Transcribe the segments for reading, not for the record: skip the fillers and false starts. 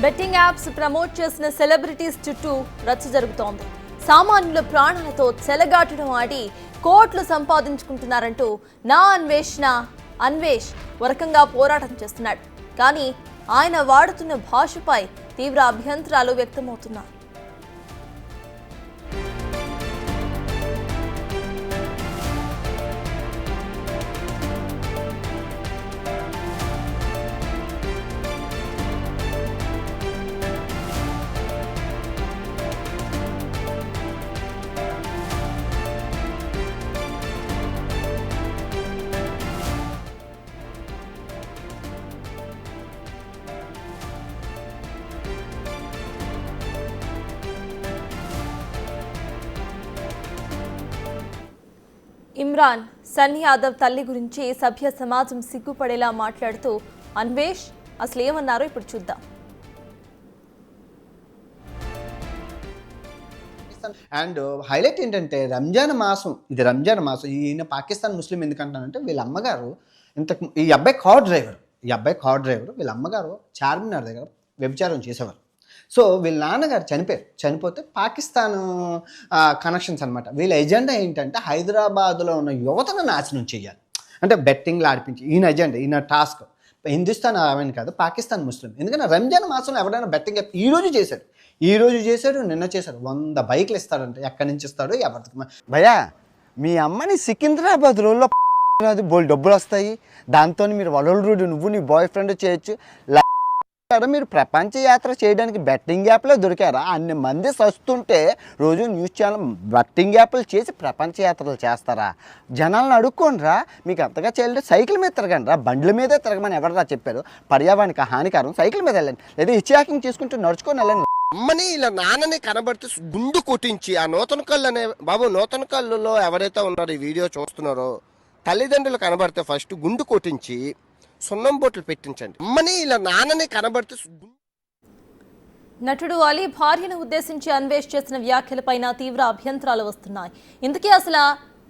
Betting apps promote చేసిన celebrities చుట్టూ రచ్చ జరుగుతోంది. సామాన్యుల ప్రాణాలతో చెలగాటడం ఆడి కోట్లు సంపాదించుకుంటున్నారంటూ అన్వేష్ వరకంగా పోరాటం చేస్తున్నాడు. కానీ ఆయన వాడుతున్న భాషపై తీవ్ర అభ్యంతరాలు వ్యక్తమవుతున్నాయి. ఇమ్రాన్, సన్నీ యాదవ్ తల్లి గురించి సభ్య సమాజం సిగ్గుపడేలా మాట్లాడుతూ అన్వేష్ అసలు ఏమన్నారో ఇప్పుడు చూద్దాం. అండ్ హైలైట్ ఏంటంటే రంజాన్ మాసం ఈయన పాకిస్తాన్ ముస్లిం ఎందుకంటానంటే వీళ్ళ అమ్మగారు ఈ అబ్బాయి కార్ డ్రైవర్ వీళ్ళ అమ్మగారు చార్మినార్ దగ్గర వ్యభిచారం చేసేవారు. సో వీళ్ళ నాన్నగారు చనిపోతే పాకిస్తాన్ కనెక్షన్స్ అనమాట. వీళ్ళ ఎజెండా ఏంటంటే హైదరాబాద్లో ఉన్న యువతను నాశనం చేయాలి, అంటే బెట్టింగ్లు ఆడిపించి ఈయన ఎజెండా, ఈయన టాస్క్. హిందుస్థాన్ అవన్నీ కాదు, పాకిస్తాన్ ముస్లిం. ఎందుకంటే రంజాన్ మాసంలో ఎవరైనా బెట్టింగ్ ఈ రోజు చేశాడు, నిన్న చేశాడు. 100 బైకులు ఇస్తాడంటే ఎక్కడి నుంచి ఇస్తాడో ఎవరికి. భయ్యా, మీ అమ్మని సికింద్రాబాద్ రోడ్లో బోల్ డబ్బులు వస్తాయి, దాంతో మీరు వలలు నువ్వు నీ బాయ్ ఫ్రెండ్ చేయొచ్చు. మీరు ప్రపంచ యాత్ర చేయడానికి బెట్టింగ్ యాప్లో దొరికారా? అన్ని మంది సస్తుంటే రోజు న్యూస్ ఛానల్ బెట్టింగ్ యాప్లు చేసి ప్రపంచ యాత్రలు చేస్తారా? జనాలను అడుక్కోండిరా. మీకు అంతగా చేయాలంటే సైకిల్ మీద తిరగండి రా, బండ్ల మీదే తిరగమని ఎవరరా చెప్పారు? పర్యావరణానికి హానికరం, సైకిల్ మీద వెళ్ళండి, లేదా హిచ్ హాకింగ్ చేసుకుంటూ నడుచుకొని వెళ్ళండి. అమ్మని ఇలా నాన్నని కనబడితే గుండు కొట్టించి ఆ నూతన కళ్ళు అనే బాబు, నూతన కళ్ళులో ఎవరైతే ఉన్నారో ఈ వీడియో చూస్తున్నారో తల్లిదండ్రులు కనబడితే ఫస్ట్ గుండు కొట్టించి సున్నం బొట్లు పెట్టించండి. అమ్మని ఇలా నాన్నని కనబడితే. నటుడు అలీ భార్యను ఉద్దేశించి అన్వేష్ చేసిన వ్యాఖ్యలపైన తీవ్ర అభ్యంతరాలు వస్తున్నాయి. ఇందుకే అసలు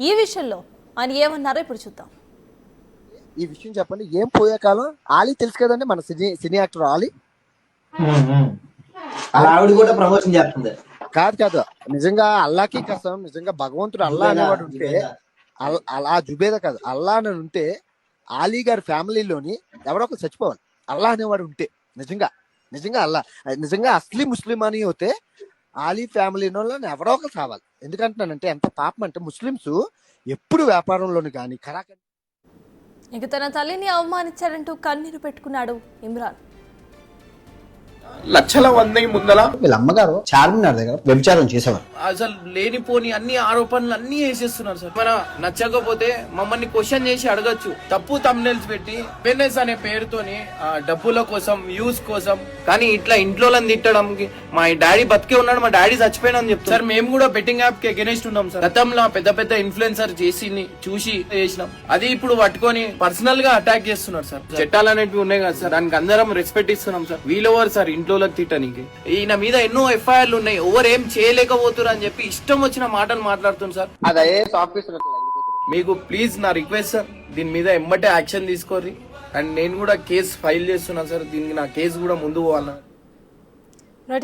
ఈ విషయంలో ఆయన ఏమన్నారో ఇప్పుడు చూద్దాం. ఈ విషయం చెప్పండి, ఏం పోయే కాలం? ఆలీ తెలుసు కదండి, మన సినీ యాక్టర్ ఆలీ. ఆవిడ కూడా ప్రమోషన్ చేస్తుంది. కాదు, నిజంగా అల్లాకి కసం, నిజంగా భగవంతుడు అల్లా అనేవాడు ఉంటే, అలా జుబేదా కాదు, అల్లా అని ఉంటే ఆలీ గారి ఫ్యామిలీలోని ఎవరో ఒకరు చచ్చిపోవాలి. అల్లా అనేవాడు ఉంటే నిజంగా అల్లా నిజంగా అస్లీ ముస్లిం అని అయితే ఆలీ ఫ్యామిలీలో ఎవరో ఒకరు కావాలి. ఎందుకంటున్నానంటే ఎంత పాపం అంటే ముస్లిమ్స్ ఎప్పుడు వ్యాపారంలోని కానీ ఇక తన తల్లిని అవమానించారంటూ కన్నీరు పెట్టుకున్నాడు ఇమ్రాన్. లక్షల మంది ముందల వీళ్ళ అమ్మగారు చార్మినార్ దగ్గర వ్యభిచారం చేసేవారు. అసలు లేనిపోని అన్ని ఆరోపణలు అన్ని వేసేస్తున్నారు సార్. మన నచ్చకపోతే మమ్మల్ని క్వశ్చన్ చేసి అడగచ్చు. తప్పు తమ్నెల్స్ పెట్టి ఫిట్నెస్ అనే పేరుతోని డబ్బుల కోసం, వ్యూస్ కోసం, కానీ ఇట్లా ఇంట్లో తిట్టడానికి మా డాడీ బతికే ఉన్నాడు, మా డాడీ చచ్చిపోయినా చెప్తారు సార్. మేము కూడా బెట్టింగ్ యాప్ కి అగెనిస్ట్ ఉన్నాం సార్. గతంలో పెద్ద ఇన్ఫ్లుయెన్సర్ చూసి చేసినాం. అది ఇప్పుడు పట్టుకొని పర్సనల్ గా అటాక్ చేస్తున్నారు సార్. చట్టాలు అనేవి ఉన్నాయి కదా సార్, దానికి అందరం రెస్పెక్ట్ ఇస్తున్నాం సార్. వీళ్ళెవరు సార్ ఇంట్లో తిట్టనికి? ఈయన మీద ఎన్నో ఎఫ్ఐఆర్లు ఉన్నాయి, ఎవరు ఏం చేయలేకపోతున్నారు అని చెప్పి ఇష్టం వచ్చిన మాటలు మాట్లాడుతుంది సార్. మీకు ప్లీజ్ నా రిక్వెస్ట్ సార్, దీని మీద ఎమ్మటే యాక్షన్ తీసుకోర్రి. అండ్ నేను కూడా కేసు ఫైల్ చేస్తున్నాను సార్, దీనికి నా కేసు కూడా ముందు పోవాలన్నా.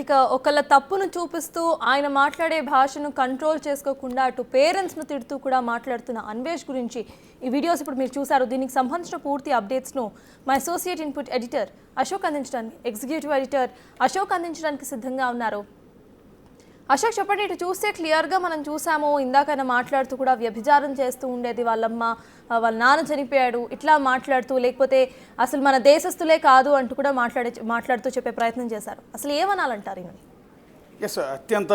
ఇక ఒకళ్ళ తప్పును చూపిస్తూ ఆయన మాట్లాడే భాషను కంట్రోల్ చేసుకోకుండా అటు పేరెంట్స్ను తిడుతూ కూడా మాట్లాడుతున్న అన్వేష్ గురించి ఈ వీడియోస్ ఇప్పుడు మీరు చూసారు. దీనికి సంబంధించిన పూర్తి అప్డేట్స్ను మా అసోసియేట్ ఇన్పుట్ ఎడిటర్ అశోక్ అందించడానికి, ఎగ్జిక్యూటివ్ ఎడిటర్ అశోక్ అందించడానికి సిద్ధంగా ఉన్నారు. అశోక్, చెప్పండి. ఇటు చూస్తే క్లియర్గా మనం చూసాము, ఇందాకైనా మాట్లాడుతూ కూడా వ్యభిచారం చేస్తూ ఉండేది వాళ్ళమ్మ, వాళ్ళ నాన్న చనిపోయాడు ఇట్లా మాట్లాడుతూ, లేకపోతే అసలు మన దేశస్తులే కాదు అంటూ కూడా మాట్లాడుతూ చెప్పే ప్రయత్నం చేశారు. అసలు ఏమనాలంటారు? ఎస్, అత్యంత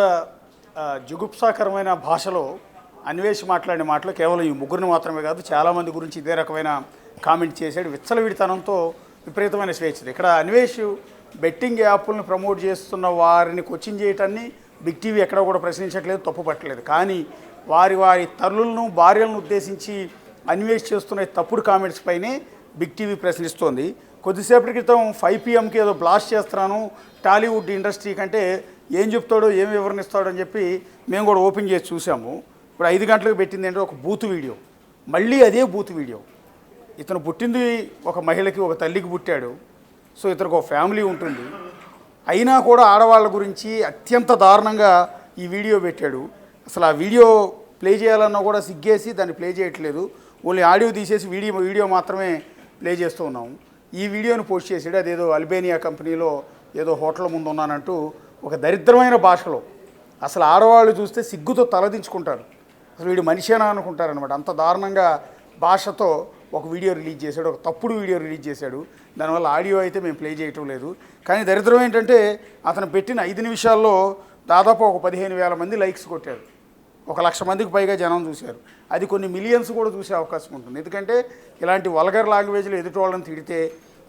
జుగుప్సాకరమైన భాషలో అన్వేష్ మాట్లాడిన మాటలు కేవలం ఈ ముగ్గురిని మాత్రమే కాదు, చాలామంది గురించి ఇదే రకమైన కామెంట్ చేశాడు. విచ్చలవిడితనంతో విపరీతమైన స్వేచ్ఛ. ఇక్కడ అన్వేష్ బెట్టింగ్ యాప్లను ప్రమోట్ చేస్తున్న వారిని క్వశ్చన్ చేయటాన్ని బిగ్ టీవీ ఎక్కడ కూడా ప్రశ్నించట్లేదు, తప్పు పట్టలేదు. కానీ వారి తల్లులను, భార్యలను ఉద్దేశించి అన్వేష్ చేస్తున్న తప్పుడు కామెంట్స్ పైనే బిగ్ టీవీ ప్రశ్నిస్తోంది. కొద్దిసేపటి క్రితం 5 PM ఏదో బ్లాస్ట్ చేస్తున్నాను టాలీవుడ్ ఇండస్ట్రీ కంటే ఏం చెప్తాడో, ఏం వివరణిస్తాడో అని చెప్పి మేము కూడా ఓపెన్ చేసి చూసాము. ఇప్పుడు 5 గంటలకు పెట్టింది ఏంటంటే ఒక బూత్ వీడియో, మళ్ళీ అదే బూత్ వీడియో. ఇతను పుట్టింది ఒక మహిళకి, ఒక తల్లికి పుట్టాడు. సో ఇతనికి ఒక ఫ్యామిలీ ఉంటుంది. అయినా కూడా ఆడవాళ్ళ గురించి అత్యంత దారుణంగా ఈ వీడియో పెట్టాడు. అసలు ఆ వీడియో ప్లే చేయాలన్నా కూడా సిగ్గేసి దాన్ని ప్లే చేయట్లేదు. ఓన్లీ ఆడియో తీసేసి వీడియో మాత్రమే ప్లే చేస్తూ ఉన్నాము. ఈ వీడియోను పోస్ట్ చేసాడు. అదేదో అల్బేనియా కంపెనీలో ఏదో హోటల్ ముందు ఉన్నానంటూ ఒక దరిద్రమైన భాషలో అసలు ఆడవాళ్ళు చూస్తే సిగ్గుతో తలదించుకుంటారు. అసలు వీడు మనిషేనా అనుకుంటారనమాట. అంత దారుణంగా భాషతో ఒక వీడియో రిలీజ్ చేశాడు, ఒక తప్పుడు వీడియో రిలీజ్ చేశాడు. దానివల్ల ఆడియో అయితే మేము ప్లే చేయటం లేదు. కానీ దరిద్రం ఏంటంటే అతను పెట్టిన 5 నిమిషాల్లో దాదాపు ఒక 15,000 మంది లైక్స్ కొట్టారు. 1,00,000 మందికి పైగా జనం చూశారు. అది కొన్ని మిలియన్స్ కూడా చూసే అవకాశం ఉంటుంది. ఎందుకంటే ఇలాంటి వల్గర్ లాంగ్వేజ్లో ఎదుటి వాళ్ళని తిడితే,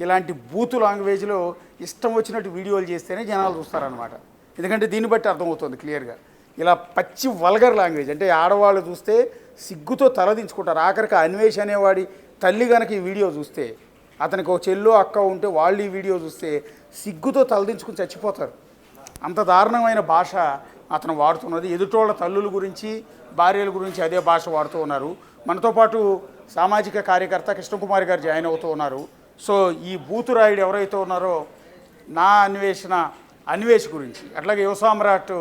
ఇలాంటి బూతు లాంగ్వేజ్లో ఇష్టం వచ్చినట్టు వీడియోలు చేస్తేనే జనాలు చూస్తారనమాట. ఎందుకంటే దీన్ని బట్టి అర్థమవుతుంది క్లియర్గా. ఇలా పచ్చి వల్గర్ లాంగ్వేజ్ అంటే ఆడవాళ్ళు చూస్తే సిగ్గుతో తలదించుకుంటారు. ఆఖరికి అన్వేష్ అనేవాడి తల్లి కనుక ఈ వీడియో చూస్తే, అతనికి ఒక చెల్లో అక్క ఉంటే వాళ్ళు ఈ వీడియో చూస్తే సిగ్గుతో తలదించుకుని చచ్చిపోతారు. అంత దారుణమైన భాష అతను వాడుతున్నది. ఎదుటోళ్ళ తల్లుల గురించి, భార్యల గురించి అదే భాష వాడుతూ ఉన్నారు. మనతో పాటు సామాజిక కార్యకర్త కృష్ణకుమారి గారు జాయిన్ అవుతూ ఉన్నారు. సో ఈ బూతురాయుడు ఎవరైతే ఉన్నారో నా అన్వేష్ గురించి, అట్లాగే యువ సామ్రాట్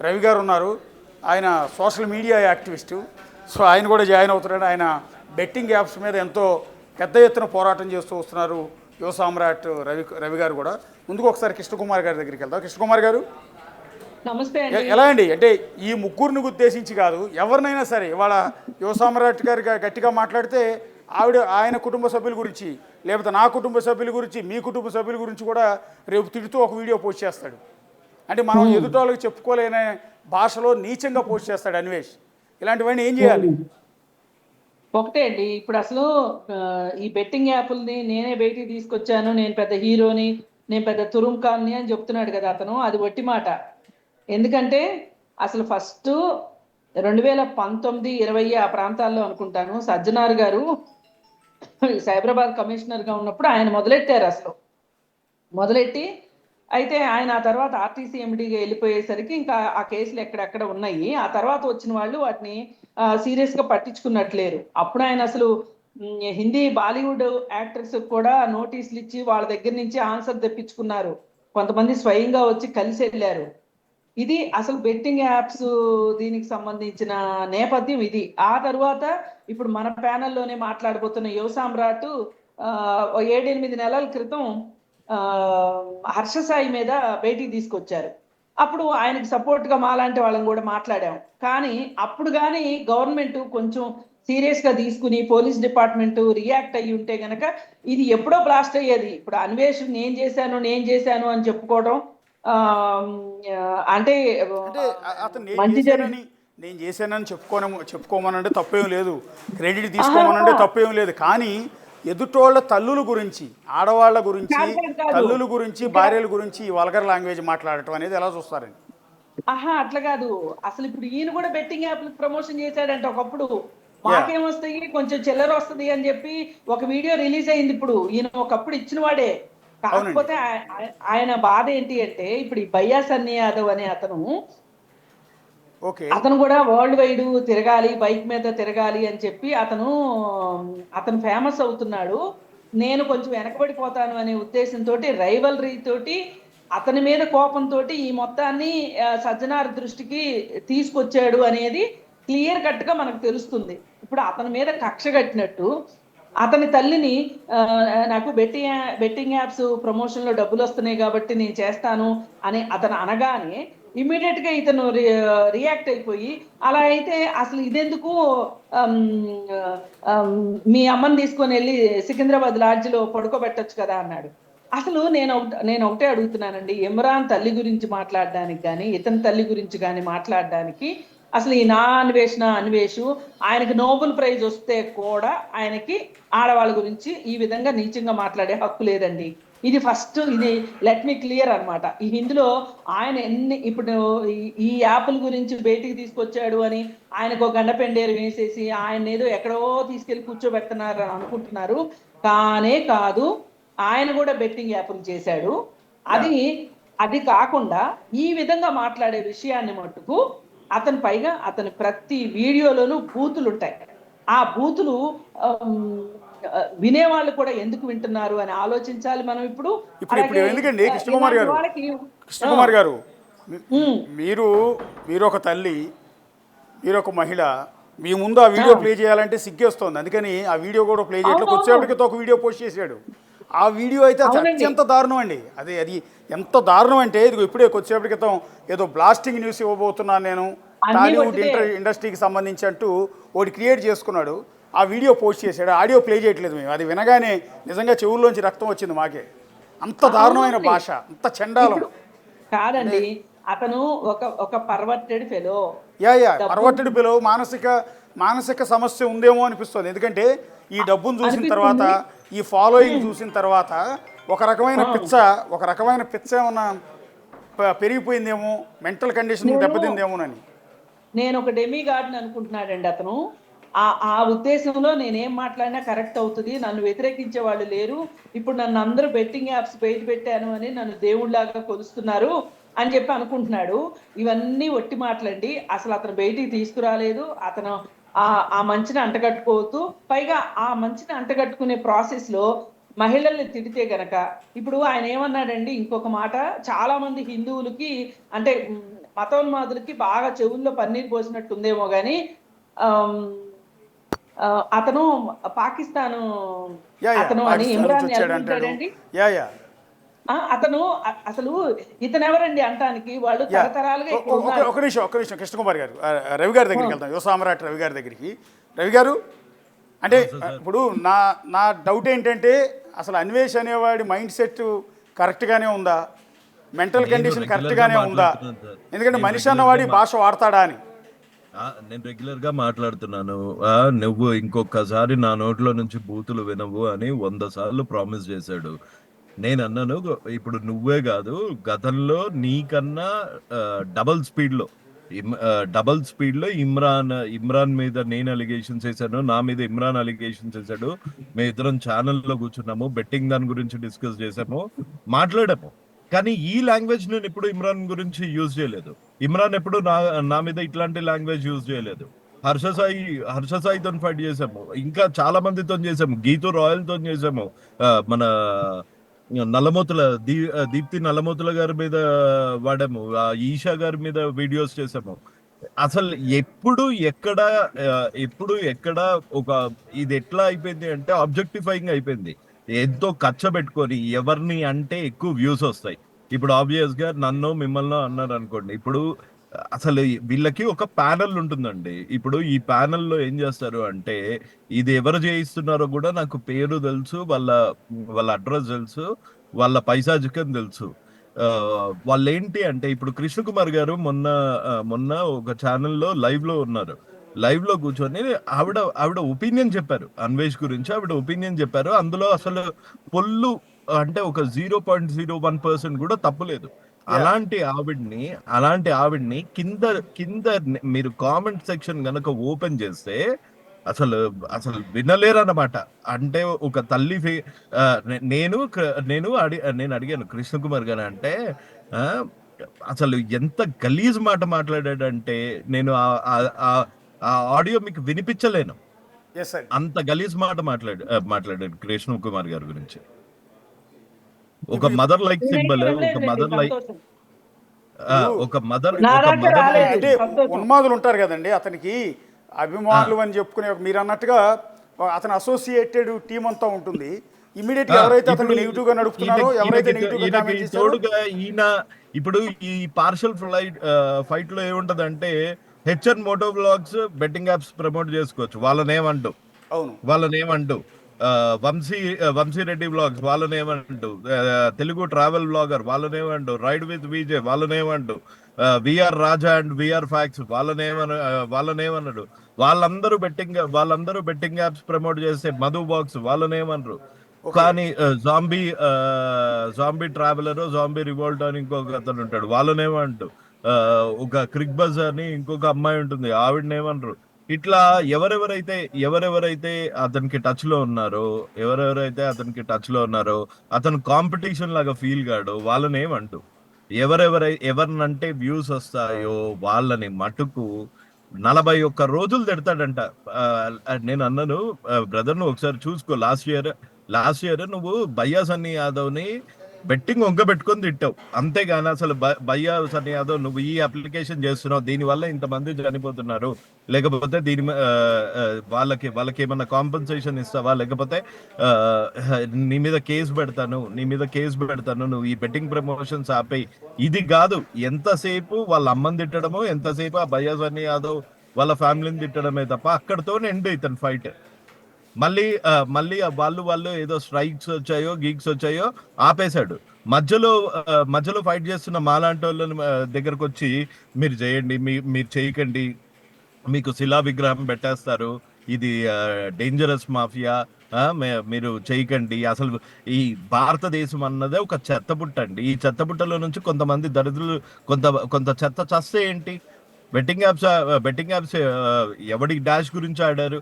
రవి గారు ఉన్నారు. ఆయన సోషల్ మీడియా యాక్టివిస్టు. సో ఆయన కూడా జాయిన్ అవుతున్నాడు. ఆయన బెట్టింగ్ యాప్స్ మీద ఎంతో పెద్ద ఎత్తున పోరాటం చేస్తూ వస్తున్నారు. యువ సామ్రాట్ రవి గారు కూడా. ముందుకు ఒకసారి కృష్ణకుమార్ గారి దగ్గరికి వెళ్దాం. కృష్ణకుమార్ గారు నమస్తే. ఎలా అండి? అంటే ఈ ముగ్గురిని ఉద్దేశించి కాదు, ఎవరినైనా సరే ఇవాళ యువ సామ్రాట్ గారు గట్టిగా మాట్లాడితే ఆయన కుటుంబ సభ్యుల గురించి, లేకపోతే నా కుటుంబ సభ్యుల గురించి, మీ కుటుంబ సభ్యుల గురించి కూడా రేపు తిడుతూ ఒక వీడియో పోస్ట్ చేస్తాడు. అంటే మనం ఎదుటోళ్ళకి చెప్పుకోలేని భాషలో నీచంగా పోస్ట్ చేస్తాడు అన్వేష్. ఇలాంటివన్నీ ఏం చేయాలి? ఒకటే అండి, ఇప్పుడు అసలు ఈ బెట్టింగ్ యాప్ల్ని నేనే బయటికి తీసుకొచ్చాను, నేను పెద్ద హీరోని, నేను పెద్ద తురుంకాన్ని అని చెప్తున్నాడు కదా అతను. అది వట్టి మాట. ఎందుకంటే అసలు ఫస్ట్ 2019-20 ఆ ప్రాంతాల్లో అనుకుంటాను సజ్జనార్ గారు సైబరాబాద్ కమిషనర్గా ఉన్నప్పుడు ఆయన మొదలెట్టారు. అసలు మొదలెట్టి అయితే ఆయన ఆ తర్వాత ఆర్టీసీ ఎండీగా వెళ్ళిపోయేసరికి ఇంకా ఆ కేసులు ఎక్కడెక్కడ ఉన్నాయి. ఆ తర్వాత వచ్చిన వాళ్ళు వాటిని సీరియస్గా పట్టించుకున్నట్లేరు. అప్పుడు ఆయన అసలు హిందీ బాలీవుడ్ యాక్టర్స్ కూడా నోటీసులు ఇచ్చి వాళ్ళ దగ్గర నుంచి ఆన్సర్ తెప్పించుకున్నారు. కొంతమంది స్వయంగా వచ్చి కలిసి వెళ్ళారు. ఇది అసలు బెట్టింగ్ యాప్స్ దీనికి సంబంధించిన నేపథ్యం ఇది. ఆ తర్వాత ఇప్పుడు మన ప్యానెల్లోనే మాట్లాడబోతున్న యువ సామ్రాట్ 7-8 నెలల క్రితం హర్షసాయి మీద బయటికి తీసుకొచ్చారు. అప్పుడు ఆయనకి సపోర్ట్గా మాలాంటి వాళ్ళని కూడా మాట్లాడాం. కానీ అప్పుడు కానీ గవర్నమెంట్ కొంచెం సీరియస్గా తీసుకుని పోలీస్ డిపార్ట్మెంట్ రియాక్ట్ అయ్యి ఉంటే గనక ఇది ఎప్పుడో బ్లాస్ట్ అయ్యేది. ఇప్పుడు అన్వేష్ నేను చేశాను అని చెప్పుకోవడం అంటే మంచి నేను చేశానని చెప్పుకోమనంటే తప్పేం లేదు, క్రెడిట్ తీసుకోమనంటే తప్పేం లేదు. కానీ ఎదుటోళ్ళ తల్లుల గురించి, ఆడవాళ్ళ గురించి, తల్లుల గురించి, భార్యల గురించి ఈ వల్గర్ లాంగ్వేజ్ మాట్లాడటం అనేది ఎలా చూస్తారండి? అట్లా కాదు. అసలు ఇప్పుడు ఈయన కూడా బెట్టింగ్ యాప్ ప్రమోషన్ చేశాడంట. ఒకప్పుడు మాకేమొస్తాయి, కొంచెం చిల్లర వస్తుంది అని చెప్పి ఒక వీడియో రిలీజ్ అయింది. ఇప్పుడు ఈయన ఒకప్పుడు ఇచ్చిన వాడే. కాకపోతే ఆయన బాధ ఏంటి అంటే ఇప్పుడు ఈ భయ్యా సన్నీ యాదవ్ అనే అతను కూడా వరల్డ్ వైడ్ తిరగాలి, బైక్ మీద తిరగాలి అని చెప్పి అతను ఫేమస్ అవుతున్నాడు. నేను కొంచెం వెనకబడిపోతాను అనే ఉద్దేశంతో, రైవల్రీ తోటి, అతని మీద కోపంతో ఈ మొత్తాన్ని సజ్జనార్ దృష్టికి తీసుకొచ్చాడు అనేది క్లియర్ కట్ గా మనకు తెలుస్తుంది. ఇప్పుడు అతని మీద కక్ష కట్టినట్టు అతని తల్లిని నాకు బెట్టింగ్ యాప్స్ ప్రమోషన్లో డబ్బులు వస్తున్నాయి కాబట్టి నేను చేస్తాను అని అతను అనగానే ఇమ్మీడియట్ గా ఇతను రియాక్ట్ అయిపోయి, అలా అయితే అసలు ఇదెందుకు, మీ అమ్మని తీసుకొని వెళ్ళి సికింద్రాబాద్ లాడ్జిలో పడుకోబెట్టొచ్చు కదా అన్నాడు. అసలు నేను ఒకటే అడుగుతున్నానండి, ఇమ్రాన్ తల్లి గురించి మాట్లాడడానికి కానీ ఇతని తల్లి గురించి కానీ మాట్లాడడానికి అసలు ఈ నా అన్వేషు ఆయనకి నోబెల్ ప్రైజ్ వస్తే కూడా ఆయనకి ఆడవాళ్ళ గురించి ఈ విధంగా నీచంగా మాట్లాడే హక్కు లేదండి. ఇది ఫస్ట్, ఇది లెట్ మీ క్లియర్ అనమాట. ఈ ఇందులో ఆయన ఇప్పుడు ఈ యాప్ల గురించి బయటికి తీసుకొచ్చాడు అని ఆయనకు ఒక గండపెండేరు వేసేసి ఆయన ఏదో ఎక్కడో తీసుకెళ్లి కూర్చోబెడుతున్నారు అని అనుకుంటున్నారు. కానే కాదు, ఆయన కూడా బెట్టింగ్ యాప్లు చేశాడు. అది కాకుండా ఈ విధంగా మాట్లాడే విషయాన్ని మట్టుకు అతని ప్రతి వీడియోలోనూ బూతులు ఉంటాయి. ఆ బూతులు వినేవాళ్ళు కూడా ఎందుకు వింటున్నారు అని ఆలోచించాలి మనం ఇప్పుడు. ఇప్పుడు ఎందుకండి కృష్ణకుమార్ గారు, కృష్ణకుమార్ గారు, మీరు ఒక తల్లి, మీరు ఒక మహిళ, మీ ముందు ఆ వీడియో ప్లే చేయాలంటే సిగ్గేస్తోంది. అందుకని ఆ వీడియో కూడా ప్లే చేయట్లేదు. వచ్చేప్పటికి ఒక వీడియో పోస్ట్ చేశాడు. ఆ వీడియో అయితే అత్యంత దారుణం అండి. అది ఎంత దారుణం అంటే, ఇది ఇప్పుడే కొద్దిసేపటి క్రితం ఏదో బ్లాస్టింగ్ న్యూస్ ఇవ్వబోతున్నాను నేను టాలీవుడ్ ఇండస్ట్రీకి సంబంధించి అంటూ ఒకటి క్రియేట్ చేసుకున్నాడు. ఆ వీడియో పోస్ట్ చేశాడు. ఆడియో ప్లే చేయట్లేదు మేము. అది వినగానే నిజంగా చెవుల్లోంచి రక్తం వచ్చింది మాకే. అంత దారుణమైన భాష, అంత చండాలం. కాదండి, అతను ఒక పర్వర్టెడ్ ఫెలో. Perverted fellow. మానసిక సమస్య ఉందేమో అనిపిస్తుంది. ఎందుకంటే ఈ డబ్బును చూసిన తర్వాత, ఈ ఫాలోయింగ్ చూసిన తర్వాత ఒక రకమైన పిచ్చ ఏమన్నా పెరిగిపోయిందేమో, మెంటల్ కండిషన్ దెబ్బతిందేమోనని. నేను ఒక డెమీ గార్డ్ని అనుకుంటున్నాడండి అతను. ఆ ఉద్దేశంలో నేనేం మాట్లాడినా కరెక్ట్ అవుతుంది, నన్ను వ్యతిరేకించే వాళ్ళు లేరు, ఇప్పుడు నన్ను అందరూ బెట్టింగ్ యాప్స్ బయట పెట్టాను అని నన్ను దేవుళ్లాగా కొలుస్తున్నారు అని చెప్పి అనుకుంటున్నాడు. ఇవన్నీ ఒట్టి మాటలండి. అసలు అతను బయటికి తీసుకురాలేదు. అతను ఆ మంచిని అంటగట్టుకోవద్దు. పైగా ఆ మంచిని అంటగట్టుకునే ప్రాసెస్ లో మహిళల్ని తిడితే గనక, ఇప్పుడు ఆయన ఏమన్నాడండి ఇంకొక మాట, చాలా మంది హిందువులకి అంటే మతోన్మాదులకి బాగా చెవుల్లో పన్నీర్ పోసినట్టు ఉందేమో గాని అతను పాకిస్తాను అతను అని ఇమ్రాన్ అంటాడండి. అతను అసలు ఇతను ఎవరండి అంటానికి? వాళ్ళు తరతరాలుగా ఒక నిమిషం కృష్ణకుమార్ గారు, రవి గారి దగ్గరికి వెళ్తాం. యువ సామ్రాట్ రవి గారి దగ్గరికి. రవి గారు, అంటే ఇప్పుడు నా డౌట్ ఏంటంటే, అసలు అన్వేష్ అనేవాడి మైండ్ సెట్ కరెక్ట్గానే ఉందా? మెంటల్ కండిషన్ కరెక్ట్గానే ఉందా? ఎందుకంటే మనిషి అన్నవాడి భాష వాడతాడా అని. నేను రెగ్యులర్ గా మాట్లాడుతున్నాను. నువ్వు ఇంకొకసారి నా నోట్లో నుంచి బూతులు వినవు అని 100 సార్లు ప్రామిస్ చేశాడు. నేను అన్నాను, ఇప్పుడు నువ్వే కాదు, గతంలో నీకన్నా డబల్ స్పీడ్ లో ఇమ్రాన్ మీద నేను అలిగేషన్స్ వేసాను, నా మీద ఇమ్రాన్ అలిగేషన్స్ వేసాడు. మేము ఇద్దరం ఛానల్లో కూర్చున్నాము, బెట్టింగ్ దాని గురించి డిస్కస్ చేసాము, మాట్లాడాము. కానీ ఈ లాంగ్వేజ్ నేను ఎప్పుడు ఇమ్రాన్ గురించి యూజ్ చేయలేదు. ఇమ్రాన్ ఎప్పుడు నా మీద ఇట్లాంటి లాంగ్వేజ్ యూజ్ చేయలేదు. హర్ష సాయితో ఫైట్ చేసాము, ఇంకా చాలా మందితో చేసాము, గీతూ రాయల్తో చేసాము, మన నల్లమూతుల దీప్తి నల్లమూతుల గారి మీద వాడాము, ఈషా గారి మీద వీడియోస్ చేసాము. అసలు ఎప్పుడు ఎక్కడ ఒక ఇది ఎట్లా అయిపోయింది అంటే ఆబ్జెక్టిఫైయింగ్ అయిపోయింది. ఎంతో ఖర్చు పెట్టుకొని ఎవరిని అంటే ఎక్కువ వ్యూస్ వస్తాయి. ఇప్పుడు ఆబ్వియస్ గా నన్ను మిమ్మల్ని అన్నారు అనుకోండి, ఇప్పుడు అసలు వీళ్ళకి ఒక ప్యానెల్ ఉంటుందండి. ఇప్పుడు ఈ ప్యానెల్లో ఏం చేస్తారు అంటే, ఇది ఎవరు చేయిస్తున్నారో కూడా నాకు పేరు తెలుసు, వాళ్ళ అడ్రస్ తెలుసు, వాళ్ళ పైసాజికం తెలుసు. వాళ్ళు ఏంటి అంటే, ఇప్పుడు కృష్ణకుమార్ గారు మొన్న ఒక ఛానల్లో లైవ్ లో ఉన్నారు. లైవ్ లో కూర్చొని ఆవిడ ఒపీనియన్ చెప్పారు, అన్వేష్ గురించి ఆవిడ ఒపీనియన్ చెప్పారు. అందులో అసలు పొల్లు అంటే ఒక 0.01% కూడా తప్పులేదు. అలాంటి ఆవిడ్ని కింద మీరు కామెంట్ సెక్షన్ గనక ఓపెన్ చేస్తే అసలు వినలేరన్నమాట. అంటే ఒక తల్లి నేను అడిగాను కృష్ణకుమార్ గారు, అంటే అసలు ఎంత గలీజ్ మాట మాట్లాడాడంటే, నేను ఆ ఆడియో మీకు వినిపించలేను, అంత గలీజ్ మాట మాట్లాడాడు కృష్ణ కుమార్ గారి గురించి. ఒక మదర్ లైక్ సింబల్, అంటే ఉన్మాదులు ఉంటారు కదండి, అతనికి అభిమానులు అని చెప్పుకునే, మీరు అన్నట్టుగా అతను అసోసియేటెడ్ టీం అంతా ఉంటుంది. ఇమీడియట్ గా ఎవరైతే అతను నెగిటివ్ గా నడుపుతున్నారో, ఎవరైతే నెగిటివ్ గా కామెంట్ చేస్తారో, ఈయన ఇప్పుడు ఈ పార్షల్ ఫైట్ లో ఏముంటది అంటే, HN moto blogs betting apps promote చేసుకోవచ్చు, వాళ్ళనేమంటూ వంశీ రెడ్డి బ్లాగ్స్ వాళ్ళనేమంటూ, తెలుగు ట్రావెల్ బ్లాగర్ వాళ్ళనేమంటూ, రైడ్ విత్ విజయ్ వాళ్ళనేమంటూ, VR Raja and VR facts వాళ్ళనేమన్నాడు. వాళ్ళందరూ బెట్టింగ్ యాప్స్ ప్రమోట్ చేస్తే మధు బాక్స్ వాళ్ళనేమన్నారు. కానీ జాంబీ ట్రావెలర్, జాంబీ రివోల్ట్ అని ఇంకొక అతను ఉంటాడు, వాళ్ళనేమంటూ, ఒక క్రిక్ బజ్ అని ఇంకొక అమ్మాయి ఉంటుంది, ఆవిడనేమన్నారు. ఇట్లా ఎవరెవరైతే అతనికి టచ్ లో ఉన్నారో, అతను కాంపిటీషన్ లాగా ఫీల్ కాడు, వాళ్ళనేమంటూ, ఎవరినంటే వ్యూస్ వస్తాయో వాళ్ళని మటుకు 41 రోజులు తిడతాడంట. నేను అన్నాను, బ్రదర్ నువ్వు ఒకసారి చూసుకో, లాస్ట్ ఇయర్ నువ్వు భయ్యా సన్నీ యాదవ్ని బెట్టింగ్ పెట్టుకొని తిట్టావు, అంతేగాని అసలు భయ్యా సన్నీ యాదవ్ నువ్వు ఈ అప్లికేషన్ చేస్తున్నావు, దీనివల్ల ఇంతమంది చనిపోతున్నారు, లేకపోతే వాళ్ళకి ఏమన్నా కాంపెన్సేషన్ ఇస్తావా, లేకపోతే నీ మీద కేసు పెడతాను, నువ్వు ఈ బెట్టింగ్ ప్రమోషన్స్ ఆపేయి, ఇది కాదు. ఎంతసేపు వాళ్ళ అమ్మని తిట్టడమో, ఎంతసేపు ఆ భయ్యా సన్నీ యాదవ్ వాళ్ళ ఫ్యామిలీని తిట్టడమే తప్ప అక్కడతో ఎండ్ ఇతను ఫైట్. మళ్ళీ వాళ్ళు ఏదో స్ట్రైక్స్ వచ్చాయో గీక్స్ వచ్చాయో ఆపేశాడు. మధ్యలో ఫైట్ చేస్తున్న మాలాంటి వాళ్ళని దగ్గరకు వచ్చి మీరు చేయండి, మీరు చేయకండి, మీకు శిలా విగ్రహం పెట్టేస్తారు, ఇది డేంజరస్ మాఫియా, మీరు చేయకండి. అసలు ఈ భారతదేశం అన్నదే ఒక చెత్తబుట్ట అండి. ఈ చెత్తబుట్టలో నుంచి కొంతమంది దరిద్రులు కొంత చెత్త చస్తే ఏంటి? బెట్టింగ్ యాప్స్ ఎవడి డాష్ గురించి ఆడారు?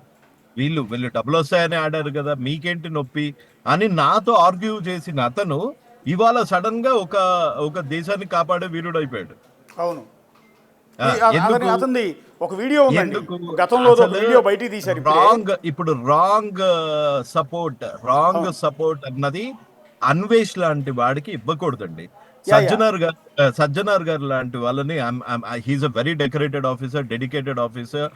వీళ్ళు డబ్బులు వస్తాయని ఆడారు కదా, మీకేంటి నొప్పి అని నాతో ఆర్గ్యూ చేసిన అతను ఇవాళ సడన్ గా ఒక దేశాన్ని కాపాడే వీరుడు అయిపోయాడు. అవును, అతనిది ఒక వీడియో ఉందండి, గతంలో ఒక వీడియో బయటికి తీశారు. ఇప్పుడు రాంగ్ సపోర్ట్ అన్నది అన్వేష్ లాంటి వాడికి ఇవ్వకూడదండి. సజ్జనార్ గారు లాంటి వాళ్ళని, he's a very dedicated officer,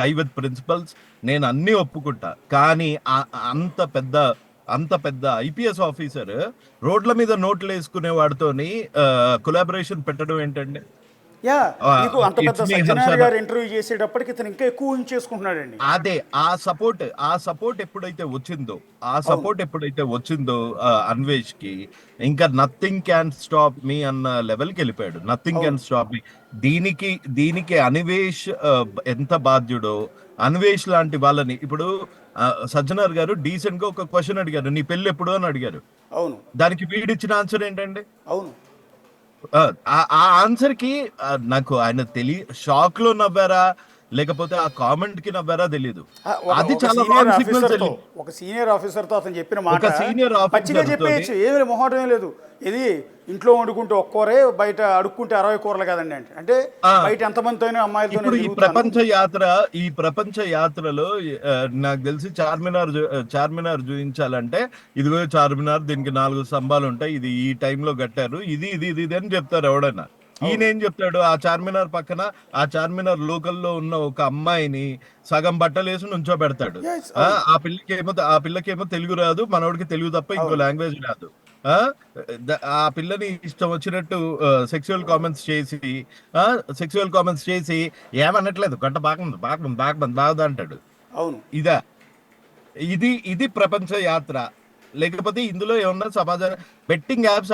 guy with principles, నేను అన్ని ఒప్పుకుంటా. కానీ అంత పెద్ద ఐపీఎస్ ఆఫీసర్ రోడ్ల మీద నోట్లు వేసుకునే వాడితోని కొలాబరేషన్ పెట్టడం ఏంటండి? అంత పెద్ద సజ్జనార్ గారు ఇంటర్వ్యూ చేసేటప్పటికి ఇతను ఇంకా ఎక్కువ చేసుకుంటున్నాడండి. అదే ఆ సపోర్ట్ ఎప్పుడైతే వచ్చిందో అన్వేష్ కి ఇంకా నథింగ్ క్యాన్ స్టాప్ మీ అన్న లెవెల్కి వెళ్ళిపోయాడు. Nothing can stop me. దీనికి అన్వేష్ ఎంత బాధ్యుడో, అన్వేష్ లాంటి వాళ్ళని ఇప్పుడు సజ్జనార్ గారు డీసెంట్ గా ఒక క్వశ్చన్ అడిగారు, నీ పెళ్లి ఎప్పుడు అని అడిగారు. అవును, దానికి వీడిచ్చిన ఆన్సర్ ఏంటండి? అవును, ఆ ఆన్సర్ కి నాకు ఆయన షాక్ లో నవ్వారా లేకపోతే ఆ కామెంట్ కి నవ్వారా తెలియదు. అది చాలా ఒక సీనియర్ ఆఫీసర్ తో అతను చెప్పిన మాట పచ్చిగా చెప్పేయచ్చు, ఏమి మొహటమే లేదు. ఇది ఇంట్లో వండుకుంటే ఒక్కోరే, బయట అడుక్కుంటే 60 కూరలు కదండి. అంటే బయట ఎంతమందితో అమ్మాయిలతో. ఈ ప్రపంచ యాత్రలో నాకు తెలిసి చార్మినార్ చూపించాలంటే ఇదిగో చార్మినార్, దీనికి 4 స్తంభాలు ఉంటాయి, ఇది ఈ టైంలో కట్టారు, ఇది అని చెప్తారు ఎవడన్నా. ఈయన ఏం చెప్తాడు, ఆ చార్మినార్ పక్కన ఆ చార్మినార్ లోకల్లో ఉన్న ఒక అమ్మాయిని సగం బట్టలు వేసి నుంచో పెడతాడు. ఆ పిల్లకేమో తెలుగు రాదు, మనోడికి తెలుగు తప్ప ఇంకో లాంగ్వేజ్ రాదు. ఆ పిల్లని ఇష్టం వచ్చినట్టు సెక్సువల్ కామెంట్స్ చేసి ఏమనట్లేదు, గంట బాగుంది అంటాడు. అవును, ఇది ప్రపంచ యాత్ర. లేకపోతే ఇందులో ఏమన్నా సమాజాన్ని బెట్టింగ్ యాప్స్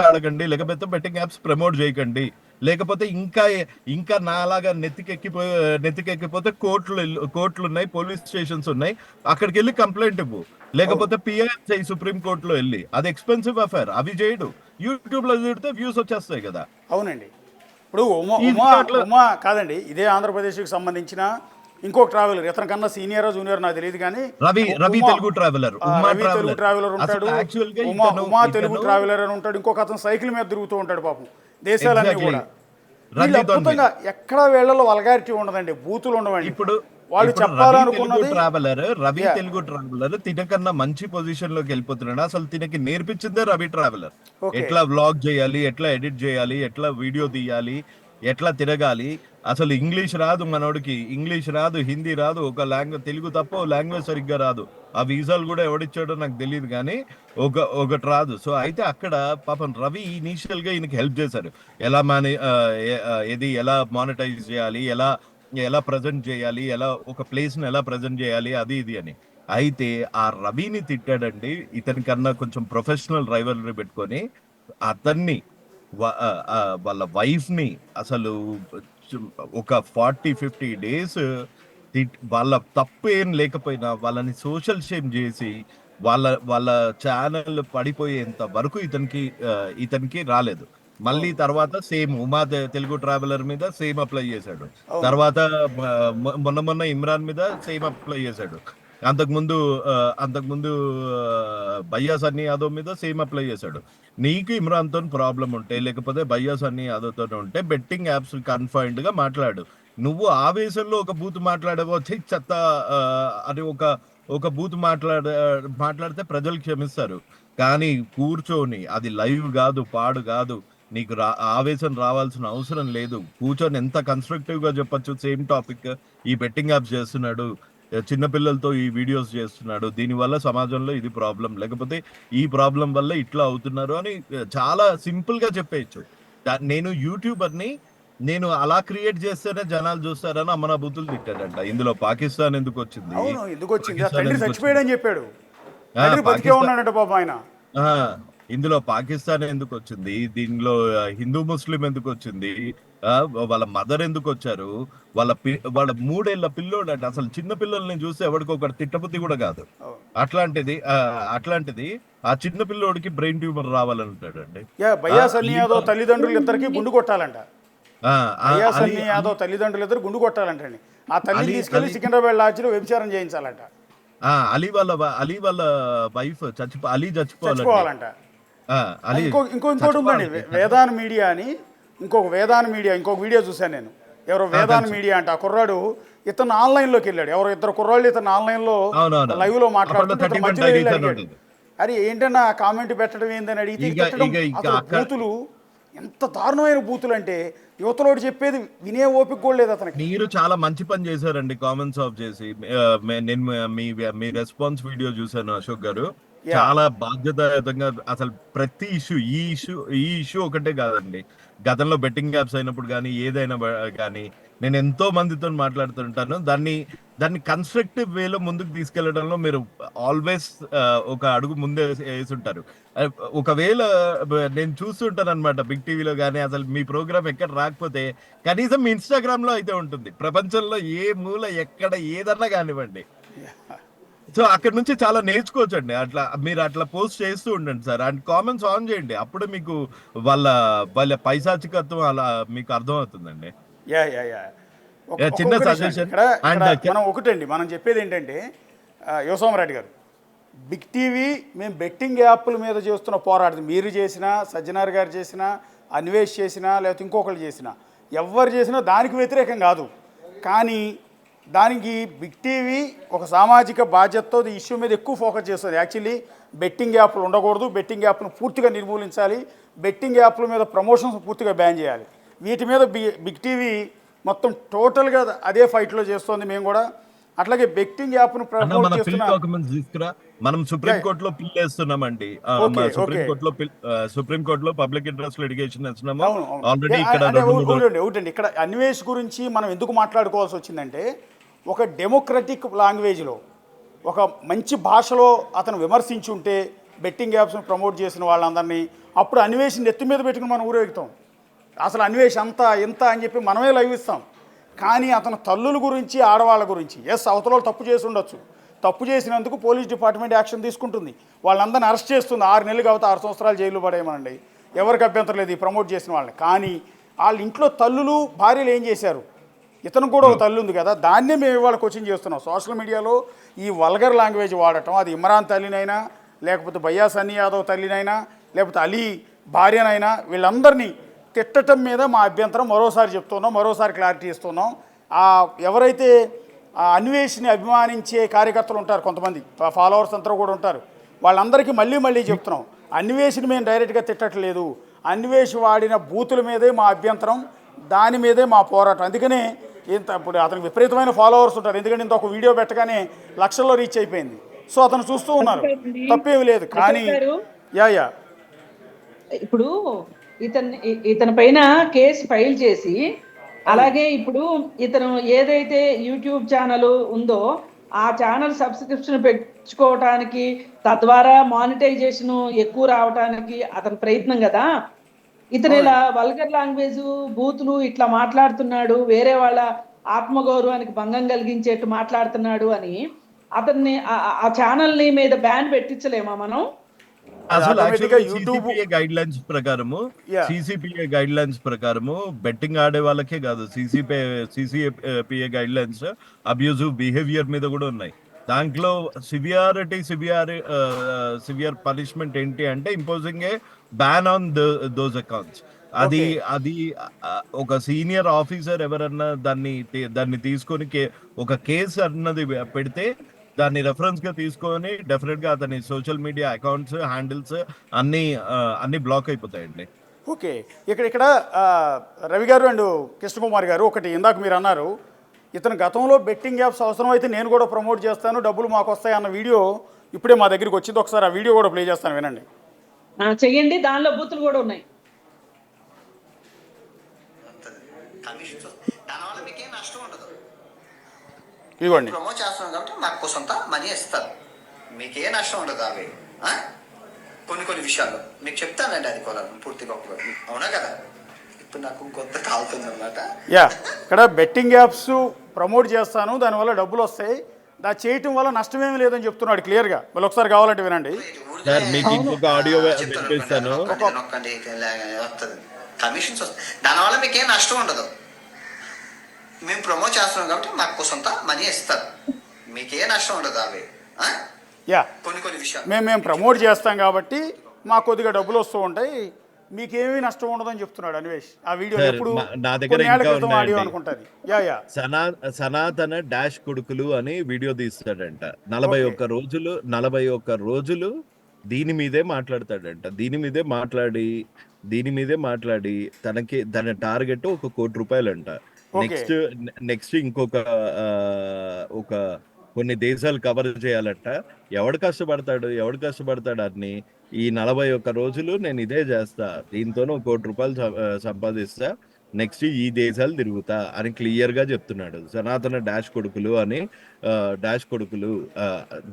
ఆడకండి, లేకపోతే బెట్టింగ్ యాప్స్ ప్రమోట్ చేయకండి, లేకపోతే ఇంకా నాలాగా నెత్తికెక్కిపోతే కోర్టులు ఉన్నాయి, పోలీస్ స్టేషన్స్ ఉన్నాయి, అక్కడికి వెళ్ళి కంప్లైంట్ ఇవ్వు, లేకపోతే పిఎస్ సుప్రీం కోర్టులో వెళ్ళి. అది ఎక్స్పెన్సివ్ అఫైర్, అవి చేయడు. యూట్యూబ్ లో చూడితే వ్యూస్ వచ్చేస్తాయి కదా. అవునండి, ఇప్పుడు ఉమా కాదండి, ఇదే ఆంధ్రప్రదేశ్కి సంబంధించిన ఇంకొక ట్రావెలర్, ఇతని కన్నా సీనియర్ జూనియర్ నాకు తెలియదు కానీ రవి తెలుగు ట్రావెలర్ ఉంటాడు, ఉమా తెలుగు ట్రావెలర్ అని ఉంటాడు. ఇంకొక అతను సైకిల్ మీద తిరుగుతూ ఉంటాడు పాపం, దేశాలన్నీ కూడా. అద్భుతంగా ఎక్కడ వేళ్లలో వల్గారిటీ ఉండదండి, బూతులు ఉండవండి. ఇప్పుడు వాళ్ళు చెప్పాలనుకున్నది రవి తెలుగు ట్రావెలర్ తినకన్నా మంచి పొజిషన్ లోకి వెళ్ళిపోతున్నాడు. అసలు తినకి నేర్పించిందే రవి ట్రావెలర్. ఎట్లా వ్లాగ్ చేయాలి, ఎట్లా ఎడిట్ చేయాలి, ఎట్లా వీడియో తీయాలి, ఎట్లా తిరగాలి. అసలు ఇంగ్లీష్ రాదు మనోడికి, ఇంగ్లీష్ రాదు, హిందీ రాదు, ఒక లాంగ్వేజ్ తెలుగు తప్ప లాంగ్వేజ్ సరిగ్గా రాదు. ఆ వీసాలు కూడా ఎవడిచ్చాడో నాకు తెలియదు కానీ ఒకటి రాదు. సో అయితే అక్కడ పాపం రవి ఇనీషియల్ గా ఈయనకి హెల్ప్ చేశారు, ఎలా మానిటైజ్ చేయాలి, ఎలా ప్రజెంట్ చేయాలి, ఒక ప్లేస్ ని ఎలా ప్రజెంట్ చేయాలి, అది ఇది అని. అయితే ఆ రవిని తిట్టాడండి. ఇతని కన్నా కొంచెం ప్రొఫెషనల్ రైవల్రీ పెట్టుకొని అతన్ని వాళ్ళ వైఫ్ ని అసలు ఒక 40-50 డేస్ వాళ్ళ తప్పు ఏం లేకపోయినా వాళ్ళని సోషల్ షేమ్ చేసి వాళ్ళ ఛానల్ పడిపోయేంత వరకు ఇతనికి రాలేదు. మళ్ళీ తర్వాత సేమ్ ఉమా తెలుగు ట్రావెలర్ మీద సేమ్ అప్లై చేశాడు, తర్వాత మొన్న ఇమ్రాన్ మీద సేమ్ అప్లై చేశాడు. అంతకుముందు అంతకుముందు భయ్యా సన్నీ యాదవ్ మీద సేమ్ అప్లై చేశాడు. నీకు ఇమ్రాన్తో ప్రాబ్లం ఉంటే లేకపోతే భయ్యా సన్నీ యాదవ్తో ఉంటే బెట్టింగ్ యాప్స్ కన్ఫైన్డ్ గా మాట్లాడు. నువ్వు ఆవేశంలో ఒక బూత్ మాట్లాడవో చెత్త అని ఒక బూత్ మాట్లాడితే ప్రజలు క్షమిస్తారు. కానీ కూర్చొని అది లైవ్ కాదు, పాడు కాదు, నీకు ఆవేశం రావాల్సిన అవసరం లేదు. కూర్చొని ఎంత కన్స్ట్రక్టివ్ గా చెప్పొచ్చు. సేమ్ టాపిక్ ఈ బెట్టింగ్ యాప్స్ చేస్తున్నాడు, చిన్నపిల్లలతో ఈ వీడియోస్ చేస్తున్నాడు, దీనివల్ల సమాజంలో ఇది ప్రాబ్లం, లేకపోతే ఈ ప్రాబ్లం వల్ల ఇట్లా అవుతున్నారు అని చాలా సింపుల్ గా చెప్పేయచ్చు. నేను యూట్యూబర్ని, నేను అలా క్రియేట్ చేస్తేనే జనాలు చూస్తారని అమ్మన బూతులు తిట్టాడంట. ఇందులో పాకిస్తాన్ ఎందుకు వచ్చింది, అవును ఎందుకు వచ్చింది, పాకిస్తాన్ తండ్రి ఎందుకు చచ్చిపోయాడని చెప్పాడు, ఆ, తండ్రి బతికే పాకిస్తాన్ ఉన్నాడంట పాపం ఆయన. ఆ, ఇందులో పాకిస్తాన్ ఎందుకు వచ్చింది, దీనిలో హిందూ ముస్లిం ఎందుకు వచ్చింది, వాళ్ళ మదర్ ఎందుకు వచ్చారు, వాళ్ళ 3 ఏళ్ల పిల్లోడు అంటే అసలు చిన్న పిల్లల్ని చూస్తే ఎవరికొకటి తిట్టబుద్ధి కూడా కాదు. అట్లాంటిది ఆ చిన్న పిల్లోడికి బ్రెయిన్ ట్యూమర్ రావాలంటాడండి. భయ్యా సన్నీ యాదవ్ తల్లిదండ్రులు ఇద్దరికి గుండు కొట్టాలంట. భయ్యా సన్నీ యాదవ్ తల్లిదండ్రులు ఇద్దరు గుండు కొట్టాలంటండి. ఆ తల్లిని తీసుకెళ్లి సికింద్రాబాద్ లాడ్జిలో వ్యభిచారం చేయించాలంట. అలీ వాళ్ళ వైఫ్ అలీ చచ్చిపోవాలంట. అలీ ఇంకోటి ఉందండి, వేదాన్ మీడియా అని ఇంకొక వీడియో చూశాను నేను. ఎవరో వేదాన్ మీడియా అంటే ఆ కుర్రాడు ఇతను ఆన్లైన్లోకి వెళ్ళాడు. ఎవరో ఇద్దరు కుర్రాళ్ళు ఇతను ఆన్లైన్లో లైవ్ లో మాట్లాడుతుంటే మధ్యలో వెళ్ళి అడిగాడు, అరే ఏంటన్నా కామెంట్ పెట్టడం ఏందని అడిగితే బూతులు ఎంత దారుణమైన బూతులు అంటే యువతలోడు చెప్పేది వినే ఓపిక కూడా లేదు అతనికి. మీరు చాలా మంచి పని చేశారండి కామెంట్స్ ఆఫ్ చేసి. నేను మీ రెస్పాన్స్ వీడియో చూసాను అశోక్ గారు. చాలా బాధ్యతాయుతంగా అసలు ప్రతి ఈ ఇష్యూ ఒకటే కాదండి, గతంలో బెట్టింగ్ యాప్స్ అయినప్పుడు కానీ ఏదైనా కానీ నేను ఎంతో మందితో మాట్లాడుతుంటాను. దాన్ని కన్స్ట్రక్టివ్ వేలో ముందుకు తీసుకెళ్లడంలో మీరు ఆల్వేస్ ఒక అడుగు ముందే వేసుంటారు. ఒకవేళ నేను చూస్తుంటాను అనమాట బిగ్ టీవీలో కానీ, అసలు మీ ప్రోగ్రామ్ ఎక్కడ రాకపోతే కనీసం మీ ఇన్స్టాగ్రామ్ లో అయితే ఉంటుంది. ప్రపంచంలో ఏ మూల ఎక్కడ ఏదన్నా కానివ్వండి. సో అక్కడ నుంచి చాలా నేర్చుకోవచ్చండి. మీరు అట్లా పోస్ట్ చేస్తూ ఉండండి సార్, అండ్ కామెంట్స్ ఆన్ చేయండి. అప్పుడు మీకు వాళ్ళ పైశాచికత్వం అలా మీకు అర్థం అవుతుందండి. చిన్న సజెషన్. మనం ఒకటండి, మనం చెప్పేది ఏంటంటే యువసోమరెడ్డి గారు, బిగ్ టీవీ మేము బెట్టింగ్ యాప్ల మీద చేస్తున్న పోరాటం మీరు చేసినా, సజ్జనార్ గారు చేసినా, అన్వేష్ చేసినా, లేకపోతే ఇంకొకరు చేసినా, ఎవరు చేసినా దానికి వ్యతిరేకం కాదు. కానీ దానికి బిగ్ టీవీ ఒక సామాజిక బాధ్యతతో ఈ ఇష్యూ మీద ఎక్కువ ఫోకస్ చేస్తుంది. యాక్చువల్లీ బెట్టింగ్ యాప్లు ఉండకూడదు, బెట్టింగ్ యాప్ను పూర్తిగా నిర్మూలించాలి, బెట్టింగ్ యాప్ల మీద ప్రమోషన్స్ పూర్తిగా బ్యాన్ చేయాలి. వీటి మీద బిగ్ టీవీ మొత్తం టోటల్గా అదే ఫైట్లో చేస్తుంది. మేము కూడా అట్లాగే బెట్టింగ్ యాప్ను ప్రమోట్ చేస్తున్నాం. మనం సుప్రీంకోర్టులో పిల్ వేస్తున్నామండి. సుప్రీంకోర్టులో పబ్లిక్ ఇంట్రెస్ట్ లిటిగేషన్ వేస్తున్నాము ఆల్రెడీ. ఒకటండి, ఇక్కడ అన్వేష్ గురించి మనం ఎందుకు మాట్లాడుకోవాల్సి వచ్చిందంటే, ఒక డెమోక్రటిక్ లాంగ్వేజ్లో ఒక మంచి భాషలో అతను విమర్శించి ఉంటే బెట్టింగ్ యాప్స్ను ప్రమోట్ చేసిన వాళ్ళందరినీ అప్పుడు అన్వేష్ నెత్తి మీద పెట్టుకుని మనం ఊరేగుతాం. అసలు అన్వేష్ అంత ఇంత అని చెప్పి మనమే లైవ్ ఇస్తాం. కానీ అతను తల్లుల గురించి, ఆడవాళ్ళ గురించి, అవతల తప్పు చేసి ఉండొచ్చు, తప్పు చేసినందుకు పోలీస్ డిపార్ట్మెంట్ యాక్షన్ తీసుకుంటుంది, వాళ్ళందరినీ అరెస్ట్ చేస్తుంది. 6 నెలలు కాబట్టి 6 సంవత్సరాలు జైలు పడేయమనండి, ఎవరికి అభ్యంతరం లేదు ఈ ప్రమోట్ చేసిన వాళ్ళని. కానీ వాళ్ళ ఇంట్లో తల్లులు, భార్యలు ఏం చేశారు? ఇతను కూడా ఒక తల్లి ఉంది కదా, దాన్నే మేము ఇవాళ కోచింగ్ చేస్తున్నాం. సోషల్ మీడియాలో ఈ వల్గర్ లాంగ్వేజ్ వాడటం, అది ఇమ్రాన్ తల్లినైనా, లేకపోతే భయ్యా సన్నీ యాదవ్ తల్లినైనా, లేకపోతే అలీ భార్యనైనా, వీళ్ళందరినీ తిట్టడం మీద మా అభ్యంతరం మరోసారి చెప్తున్నాం, మరోసారి క్లారిటీ ఇస్తున్నాం. ఎవరైతే అన్వేషిని అభిమానించే కార్యకర్తలు ఉంటారు, కొంతమంది ఫాలోవర్స్ అంతా కూడా ఉంటారు, వాళ్ళందరికీ మళ్ళీ చెప్తున్నాం, అన్వేషిని మేము డైరెక్ట్గా తిట్టట్లేదు, అన్వేష్ వాడిన బూతుల మీదే మా అభ్యంతరం, దాని మీదే మా పోరాటం. అందుకనే ఇప్పుడు అతనికి విపరీతమైన ఫాలోవర్స్ ఉంటారు, ఎందుకంటే ఇంత ఒక వీడియో పెట్టగానే లక్షల్లో రీచ్ అయిపోయింది. సో అతను చూస్తూ ఉన్నారు, తప్పేమి లేదు. కానీ ఇప్పుడు ఇతని పైన కేసు ఫైల్ చేసి, అలాగే ఇప్పుడు ఇతను ఏదైతే యూట్యూబ్ ఛానల్ ఉందో ఆ ఛానల్ సబ్స్క్రిప్షన్ పెంచుకోవటానికి, తద్వారా మానిటైజేషన్ ఎక్కువ రావడానికి అతని ప్రయత్నం కదా. ఇతను ఇలా వల్గర్ లాంగ్వేజ్, బూతులు ఇట్లా మాట్లాడుతున్నాడు, వేరే వాళ్ళ ఆత్మగౌరవానికి భంగం కలిగించేట్టు మాట్లాడుతున్నాడు అని అతన్ని ఆ ఛానల్ని మీద బ్యాన్ పెట్టించలేమా మనం? అసలు సిసిపిఏ గైడ్ లైన్స్ ప్రకారము బెట్టింగ్ ఆడే వాళ్ళకే కాదు, CCPA guide lines abusive behaviour మీద కూడా ఉన్నాయి. దాంట్లో సివియర్ పనిష్మెంట్ ఏంటి అంటే imposing A ban on those accounts. అది ఓకే. అది ఒక సీనియర్ ఆఫీసర్ ఎవరన్నా దాన్ని తీసుకొని ఒక కేసు అన్నది పెడితే దాన్ని రెఫరెన్స్ గా తీసుకొని డెఫినెట్ గా అతని సోషల్ మీడియా అకౌంట్స్ హ్యాండిల్స్ అన్ని బ్లాక్ అయిపోతాయండి. ఓకే, ఇక్కడ రవి గారు అండ్ కృష్ణకుమార్ గారు, ఒకటి ఇందాక మీరు అన్నారు ఇతను గతంలో బెట్టింగ్ యాప్స్ అవసరం అయితే నేను కూడా ప్రమోట్ చేస్తాను, డబ్బులు మాకు వస్తాయి అన్న వీడియో ఇప్పుడే మా దగ్గరికి వచ్చింది. ఒకసారి ఆ వీడియో కూడా ప్లే చేస్తాను, వినండి. చెయ్యండి, దానిలో బూతులు కూడా ఉన్నాయి. దానివల్ల మీకేం నష్టం ఉండదు. ఇదిగోండి. ప్రమోట్ చేస్తున్నాం కాబట్టి మాకు సొంత మనీ ఇస్తారు, మీకే నష్టం ఉండదు. అవి కొన్ని విషయాలు మీకు చెప్తానండి, అది కూడా పూర్తిగా అవునా కదా. ఇప్పుడు నాకు కొత్త కాలుతుంది అనమాట. ఇక్కడ బెట్టింగ్ యాప్స్ ప్రమోట్ చేస్తాను, దానివల్ల డబ్బులు వస్తాయి, దాన్ని చేయటం వల్ల నష్టమేమీ లేదని చెప్తున్నాడు క్లియర్గా. వాళ్ళు ఒకసారి కావాలంటే వినండి సార్, మీకు ఇంకొక ఆడియో వినిపిస్తాను. వస్తుంది కమిషన్స్ వస్తాయి, దానివల్ల మీకేం నష్టం ఉండదు. మేము ప్రమోట్ చేస్తున్నాం కాబట్టి మాకు సొంత మనీ ఇస్తారు, మీకే నష్టం ఉండదు. అవి కొన్ని విషయాలు మేము ప్రమోట్ చేస్తాం కాబట్టి మాకు కొద్దిగా డబ్బులు వస్తూ ఉంటాయి, మీకేమీ నష్టం ఉండదని చెప్తున్నాడు అన్వేష్. ఆ వీడియో ఎప్పుడు నా దగ్గర ఇంకా ఆడియో అనుకుంటుంది. సనాతన డాష్ కొడుకులు అని వీడియో తీస్తాడంట. 41 రోజులు దీని మీదే మాట్లాడతాడంట. దీని మీదే మాట్లాడి తన టార్గెట్ ₹1 కోటి అంట. నెక్స్ట్ ఇంకొక కొన్ని దేశాలు కవర్ చేయాలంట. ఎవడు కష్టపడతాడు అని ఈ 41 రోజులు నేను ఇదే చేస్తా, దీంతోనే ₹1 కోటి సంపాదిస్తా, నెక్స్ట్ ఈ దేశాలు తిరుగుతా అని క్లియర్ గా చెప్తున్నాడు. సనాతన డాష్ కొడుకులు అని.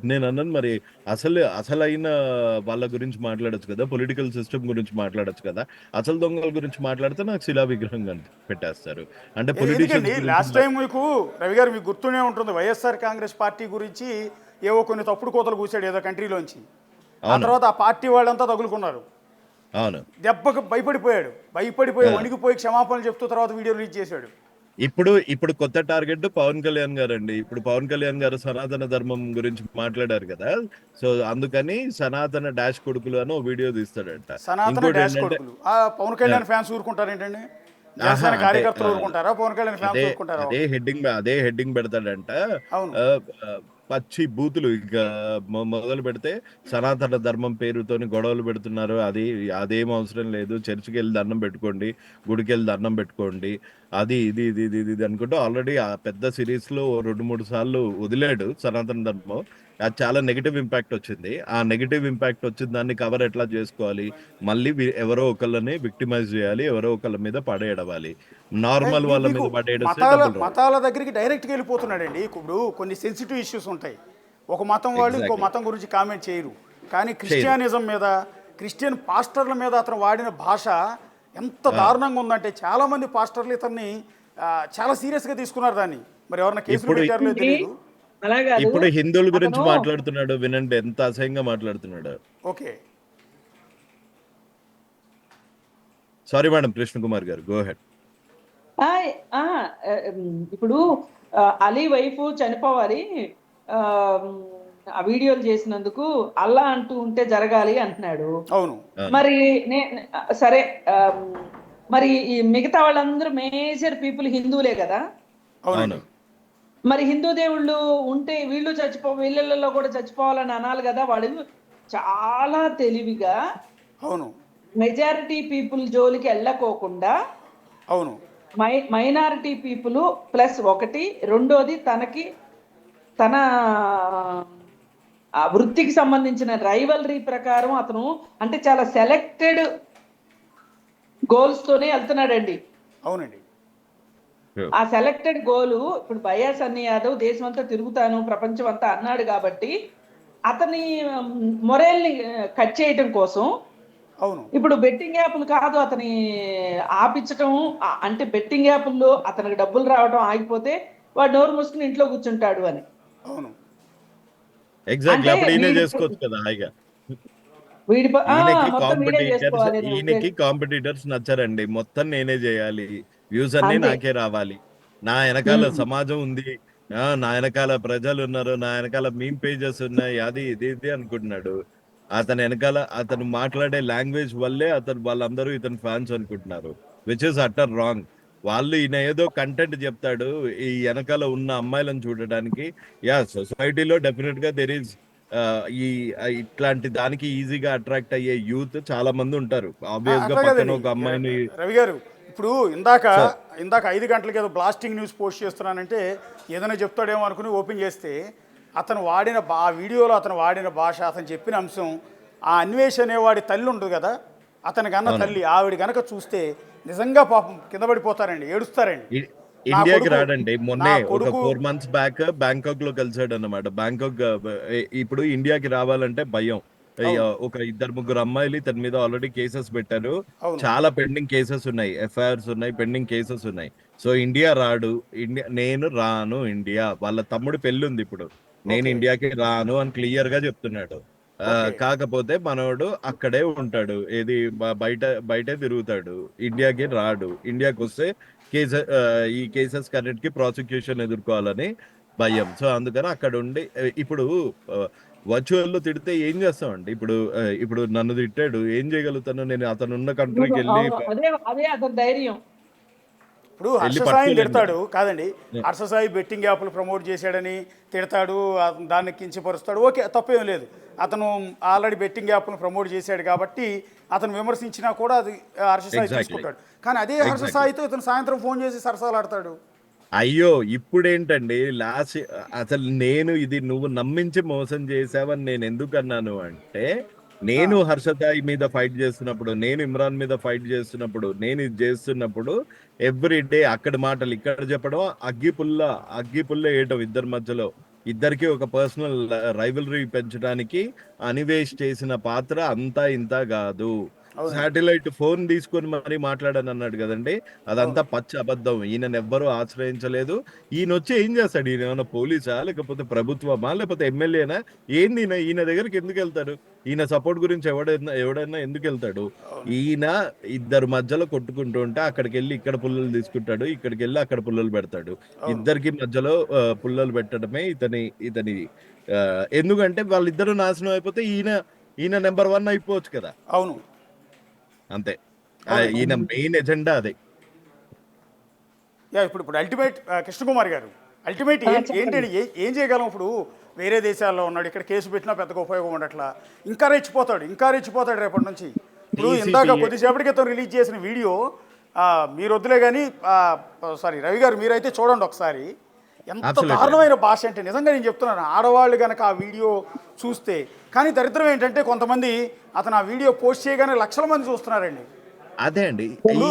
నేను అన్నాను, మరి అసలైన వాళ్ళ గురించి మాట్లాడొచ్చు కదా, పొలిటికల్ సిస్టమ్ గురించి మాట్లాడొచ్చు కదా, అసలు దొంగల గురించి మాట్లాడితే నాకు శిలా విగ్రహం పెట్టేస్తారు అంటే పొలిటిషియన్స్. లాస్ట్ టైం మీకు రవి గారు మీకు గుర్తునే ఉంటుంది, వైఎస్ఆర్ కాంగ్రెస్ పార్టీ గురించి ఏవో కొన్ని తప్పుడు కోతలు కూసాడు ఏదో కంట్రీలోంచి. ఆ తర్వాత ఆ పార్టీ వాళ్ళంతా తగులుకున్నారు. అవును, దెబ్బకు భయపడిపోయి వణిగిపోయి క్షమాపణలు చెప్తూ తర్వాత వీడియో రిలీజ్ చేశాడు. ఇప్పుడు కొత్త టార్గెట్ పవన్ కళ్యాణ్ గారు అండి. ఇప్పుడు పవన్ కళ్యాణ్ గారు సనాతన ధర్మం గురించి మాట్లాడారు కదా, సో అందుకని సనాతన డాష్ కొడుకులు అని ఒక వీడియో తీస్తాడంట. సనాతన డాష్ కొడుకులు. పవన్ కళ్యాణ్ ఫ్యాన్స్ ఊరుకుంటారు ఏంటండి? కార్యకర్తలు ఊరుకుంటారా? పవన్ కళ్యాణ్ ఫ్యాన్స్ ఊరుకుంటారా? అదే హెడ్డింగ్ పెడతాడంట. పచ్చి బూతులు ఇంకా మొదలు పెడితే సనాతన ధర్మం పేరుతోని గొడవలు పెడుతున్నారు, అదేం అవసరం లేదు, చర్చికి వెళ్ళి దండం పెట్టుకోండి, గుడికి వెళ్ళి దండం పెట్టుకోండి, అది ఇది ఇది ఇది ఇది అనుకుంటూ ఆల్రెడీ ఆ పెద్ద సిరీస్ లో 2-3 సార్లు వదిలాడు సనాతన ధర్మం. అది చాలా నెగిటివ్ ఇంపాక్ట్ వచ్చింది. ఆ నెగిటివ్ ఇంపాక్ట్ వచ్చిన దాన్ని కవర్ ఎట్లా చేసుకోవాలి, మళ్ళీ ఎవరో ఒకళ్ళని విక్టిమైజ్ చేయాలి, ఎవరో ఒకళ్ళ మీద పడేయడవాలి. నార్మల్ వాళ్ళ మీద పడేయడం మతాల దగ్గరికి డైరెక్ట్గా వెళ్ళిపోతున్నాడండి. ఇప్పుడు కొన్ని సెన్సిటివ్ ఇష్యూస్ ఉంటాయి, ఒక మతం వాళ్ళు ఇంకో మతం గురించి కామెంట్ చేయరు, కానీ క్రిస్టియానిజం మీద, క్రిస్టియన్ పాస్టర్ల మీద అతను వాడిన భాష ఎంత దారుణంగా ఉందంటే చాలా మంది పాస్టర్లు ఇతన్ని చాలా సీరియస్గా తీసుకున్నారు దాన్ని. మరి ఎవరైనా కేసులు పెట్టారో తెలియదు. ఇప్పుడు హిందువుల గురించి మాట్లాడుతున్నాడు, వినండి ఎంత అసహ్యంగా మాట్లాడుతున్నాడు. ఓకే, సారీ మేడం, కృష్ణకుమార్ గారు గో హెడ్. ఇప్పుడు అలీ వైఫ్ చనిపోవాలి, ఆ వీడియోలు చేసినందుకు అల్లా అంటూ ఉంటే జరగాలి అంటున్నాడు. అవును, మరి సరే, మరి ఈ మిగతా వాళ్ళందరూ మేజర్ పీపుల్ హిందువులే కదా. అవును, మరి హిందూ దేవుళ్ళు ఉంటే వీళ్ళల్లో కూడా చచ్చిపోవాలని అనాలి కదా. వాళ్ళు చాలా తెలివిగా అవును మెజారిటీ పీపుల్ జోలికి వెళ్ళకోకుండా అవును మైనారిటీ పీపుల్ +1, రెండోది తన వృత్తికి సంబంధించిన రైవలరీ ప్రకారం అతను అంటే చాలా సెలెక్టెడ్ గోల్స్ తోనే వెళ్తున్నాడండి. అవునండి, ఆ సెలెక్టెడ్ గోలు ఇప్పుడు వైఎస్ సన్నీ యాదవ్ దేశం అంతా తిరుగుతాను, ప్రపంచం అంతా అన్నాడు కాబట్టి అతని మొరేల్ని కట్ చేయటం కోసం అవును ఇప్పుడు బెట్టింగ్ యాప్లు కాదు అతని ఆపించటం, అంటే బెట్టింగ్ యాప్ల్లో అతనికి డబ్బులు రావడం ఆగిపోతే వాడు నోరు మూసుకుని ఇంట్లో కూర్చుంటాడు అని. అవును ఎగ్జాక్ట్లీ, అప్పుడు ఈయనే చేసుకోవచ్చు కదా హాయిగా. ఈయనకి కాంపిటీటర్స్ నచ్చారండి, మొత్తం నేనే చేయాలి, వ్యూస్ అన్ని నాకే రావాలి, నా వెనకాల సమాజం ఉంది, నా వెనకాల ప్రజలు ఉన్నారు, నా వెనకాల మీమ్ పేజెస్ ఉన్నాయి, అది ఇది ఇది అనుకుంటున్నాడు. అతని వెనకాల అతను మాట్లాడే లాంగ్వేజ్ వల్లే వాళ్ళందరూ ఇతని ఫ్యాన్స్ అనుకుంటున్నారు, విచ్ ఇస్ అటర్ రాంగ్. వాళ్ళు ఈయన ఏదో కంటెంట్ చెప్తాడు ఈ వెనకాల ఉన్న అమ్మాయిలను చూడడానికి. యా, సొసైటీలో డెఫినెట్ గా దెర్ ఈస్ ఈ ఇట్లాంటి దానికి ఈజీగా అట్రాక్ట్ అయ్యే యూత్ చాలా మంది ఉంటారు. ఆబ్వియస్ గా అట్లా పక్కన కదండి ఒక అమ్మాయిని రవి గారు. ఇప్పుడు ఇందాక 5 గంటలకి ఏదో బ్లాస్టింగ్ న్యూస్ పోస్ట్ చేస్తున్నానంటే ఏదైనా చెప్తాడేమో అనుకుని ఓపెన్ చేస్తే అతను వాడిన ఆ వీడియోలో అతను వాడిన భాష, అతను చెప్పిన అంశం, ఆ అన్వేష్ అనేవాడి తల్లి ఉంటుంది కదా, అతని కన్నా తల్లి, ఆవిడ గనక చూస్తే నిజంగా పాపం కింద పడిపోతారండి, ఏడుస్తారండి. ఇండియాకి రాడండి. మొన్నే ఒక 4 months బ్యాక్ బ్యాంకాక్ లో కలిసాడు అన్నమాట. బ్యాంకాక్ ఇప్పుడు ఇండియాకి రావాలంటే భయం. ఒక 2-3 అమ్మాయిలు ఇతని మీద ఆల్రెడీ కేసెస్ పెట్టారు. చాలా పెండింగ్ కేసెస్ ఉన్నాయి, ఎఫ్ఐఆర్స్ ఉన్నాయి, పెండింగ్ కేసెస్ ఉన్నాయి. సో ఇండియా రాడు. నేను రాను ఇండియా. వాళ్ళ తమ్ముడు పెళ్లి ఉంది ఇప్పుడు, నేను ఇండియాకి రాను అని క్లియర్ గా చెప్తున్నాడు. కాకపోతే మనోడు అక్కడే ఉంటాడు, ఏది బయటే తిరుగుతాడు, ఇండియాకి రాడు. ఇండియాకి వస్తే ఈ కేసెస్ కన్నిటికి ప్రాసిక్యూషన్ ఎదుర్కోవాలని భయం. సో అందుకని అక్కడ ఉండి ఇప్పుడు వర్చువల్ లో తిడితే ఏం చేస్తామండి? ఇప్పుడు నన్ను తిట్టాడు, ఏం చేయగలుగుతాను నేను? అతను ఉన్న కంట్రీకి వెళ్ళి అదే అతని ధైర్యం. ఇప్పుడు హర్షసాయి తిడతాడు కాదండి, హర్షసాయి బెట్టింగ్ యాప్లు ప్రమోట్ చేశాడని తిడతాడు, దాన్ని కించపరుస్తాడు, ఓకే, తప్పేం లేదు. అతను ఆల్రెడీ బెట్టింగ్ యాప్ను ప్రమోట్ చేశాడు కాబట్టి అతను విమర్శించినా కూడా అది హర్షసాయి తీసుకుంటాడు. కానీ అదే హర్షసాయితో ఇతను సాయంత్రం ఫోన్ చేసి సరసాలాడతాడు. అయ్యో ఇప్పుడేంటండి అసలు నేను ఇది నువ్వు నమ్మించి మోసం చేసావని నేను ఎందుకు అన్నాను అంటే, నేను హర్షతాయి మీద ఫైట్ చేస్తున్నప్పుడు, నేను ఇమ్రాన్ మీద ఫైట్ చేస్తున్నప్పుడు, నేను ఇది చేస్తున్నప్పుడు ఎవ్రీ డే అక్కడ మాటలు ఇక్కడ చెప్పడం, అగ్గిపుల్ల వేయటం ఇద్దరి మధ్యలో. ఇద్దరికి ఒక పర్సనల్ రైవలరీ పెంచడానికి అనివేష్ చేసిన పాత్ర అంతా ఇంత కాదు. శాటిలైట్ ఫోన్ తీసుకొని మరీ మాట్లాడని అన్నాడు కదండి, అదంతా పచ్చి అబద్ధం. ఈయనను ఎవ్వరూ ఆశ్రయించలేదు. ఈయన వచ్చి ఏం చేస్తాడు? ఈయన ఏమైనా పోలీసా, లేకపోతే ప్రభుత్వమా, లేకపోతే ఎమ్మెల్యేనా? ఏంది ఈయన దగ్గరికి ఎందుకు వెళ్తాడు? ఈయన సపోర్ట్ గురించి ఎవడైనా ఎందుకు వెళ్తాడు? ఈయన ఇద్దరు మధ్యలో కొట్టుకుంటూ ఉంటే అక్కడికి వెళ్ళి ఇక్కడ పుల్లలు తీసుకుంటాడు, ఇక్కడికి వెళ్ళి అక్కడ పుల్లలు పెడతాడు. ఇద్దరికి మధ్యలో పుల్లలు పెట్టడమే ఇతని ఎందుకంటే వాళ్ళిద్దరూ నాశనం అయిపోతే ఈయన నెంబర్ 1 అయిపోవచ్చు కదా. అవును, అంతే. ఈయన మెయిన్ ఎజెండా అదే. ఇప్పుడు అల్టిమేట్ కృష్ణకుమార్ గారు, అల్టిమేట్ ఏంటంటే ఏం చేయగలం? ఇప్పుడు వేరే దేశాల్లో ఉన్నాడు, ఇక్కడ కేసు పెట్టినా పెద్దగా ఉపయోగం ఉండట్లా, ఇంకా రెచ్చిపోతాడు రేపటి నుంచి. ఇప్పుడు ఇందాక కొద్దిసేపటి క్రితం రిలీజ్ చేసిన వీడియో మీరు వద్దులే కానీ, సారీ రవి గారు మీరైతే చూడండి ఒకసారి. ఎంత దారుణమైన భాష అంటే నిజంగా నేను చెప్తున్నాను, ఆడవాళ్ళు కనుక ఆ వీడియో చూస్తే. కానీ దరిద్రం ఏంటంటే కొంతమంది అతను ఆ వీడియో పోస్ట్ చేయగానే లక్షల మంది చూస్తున్నారండి. అదే అండి,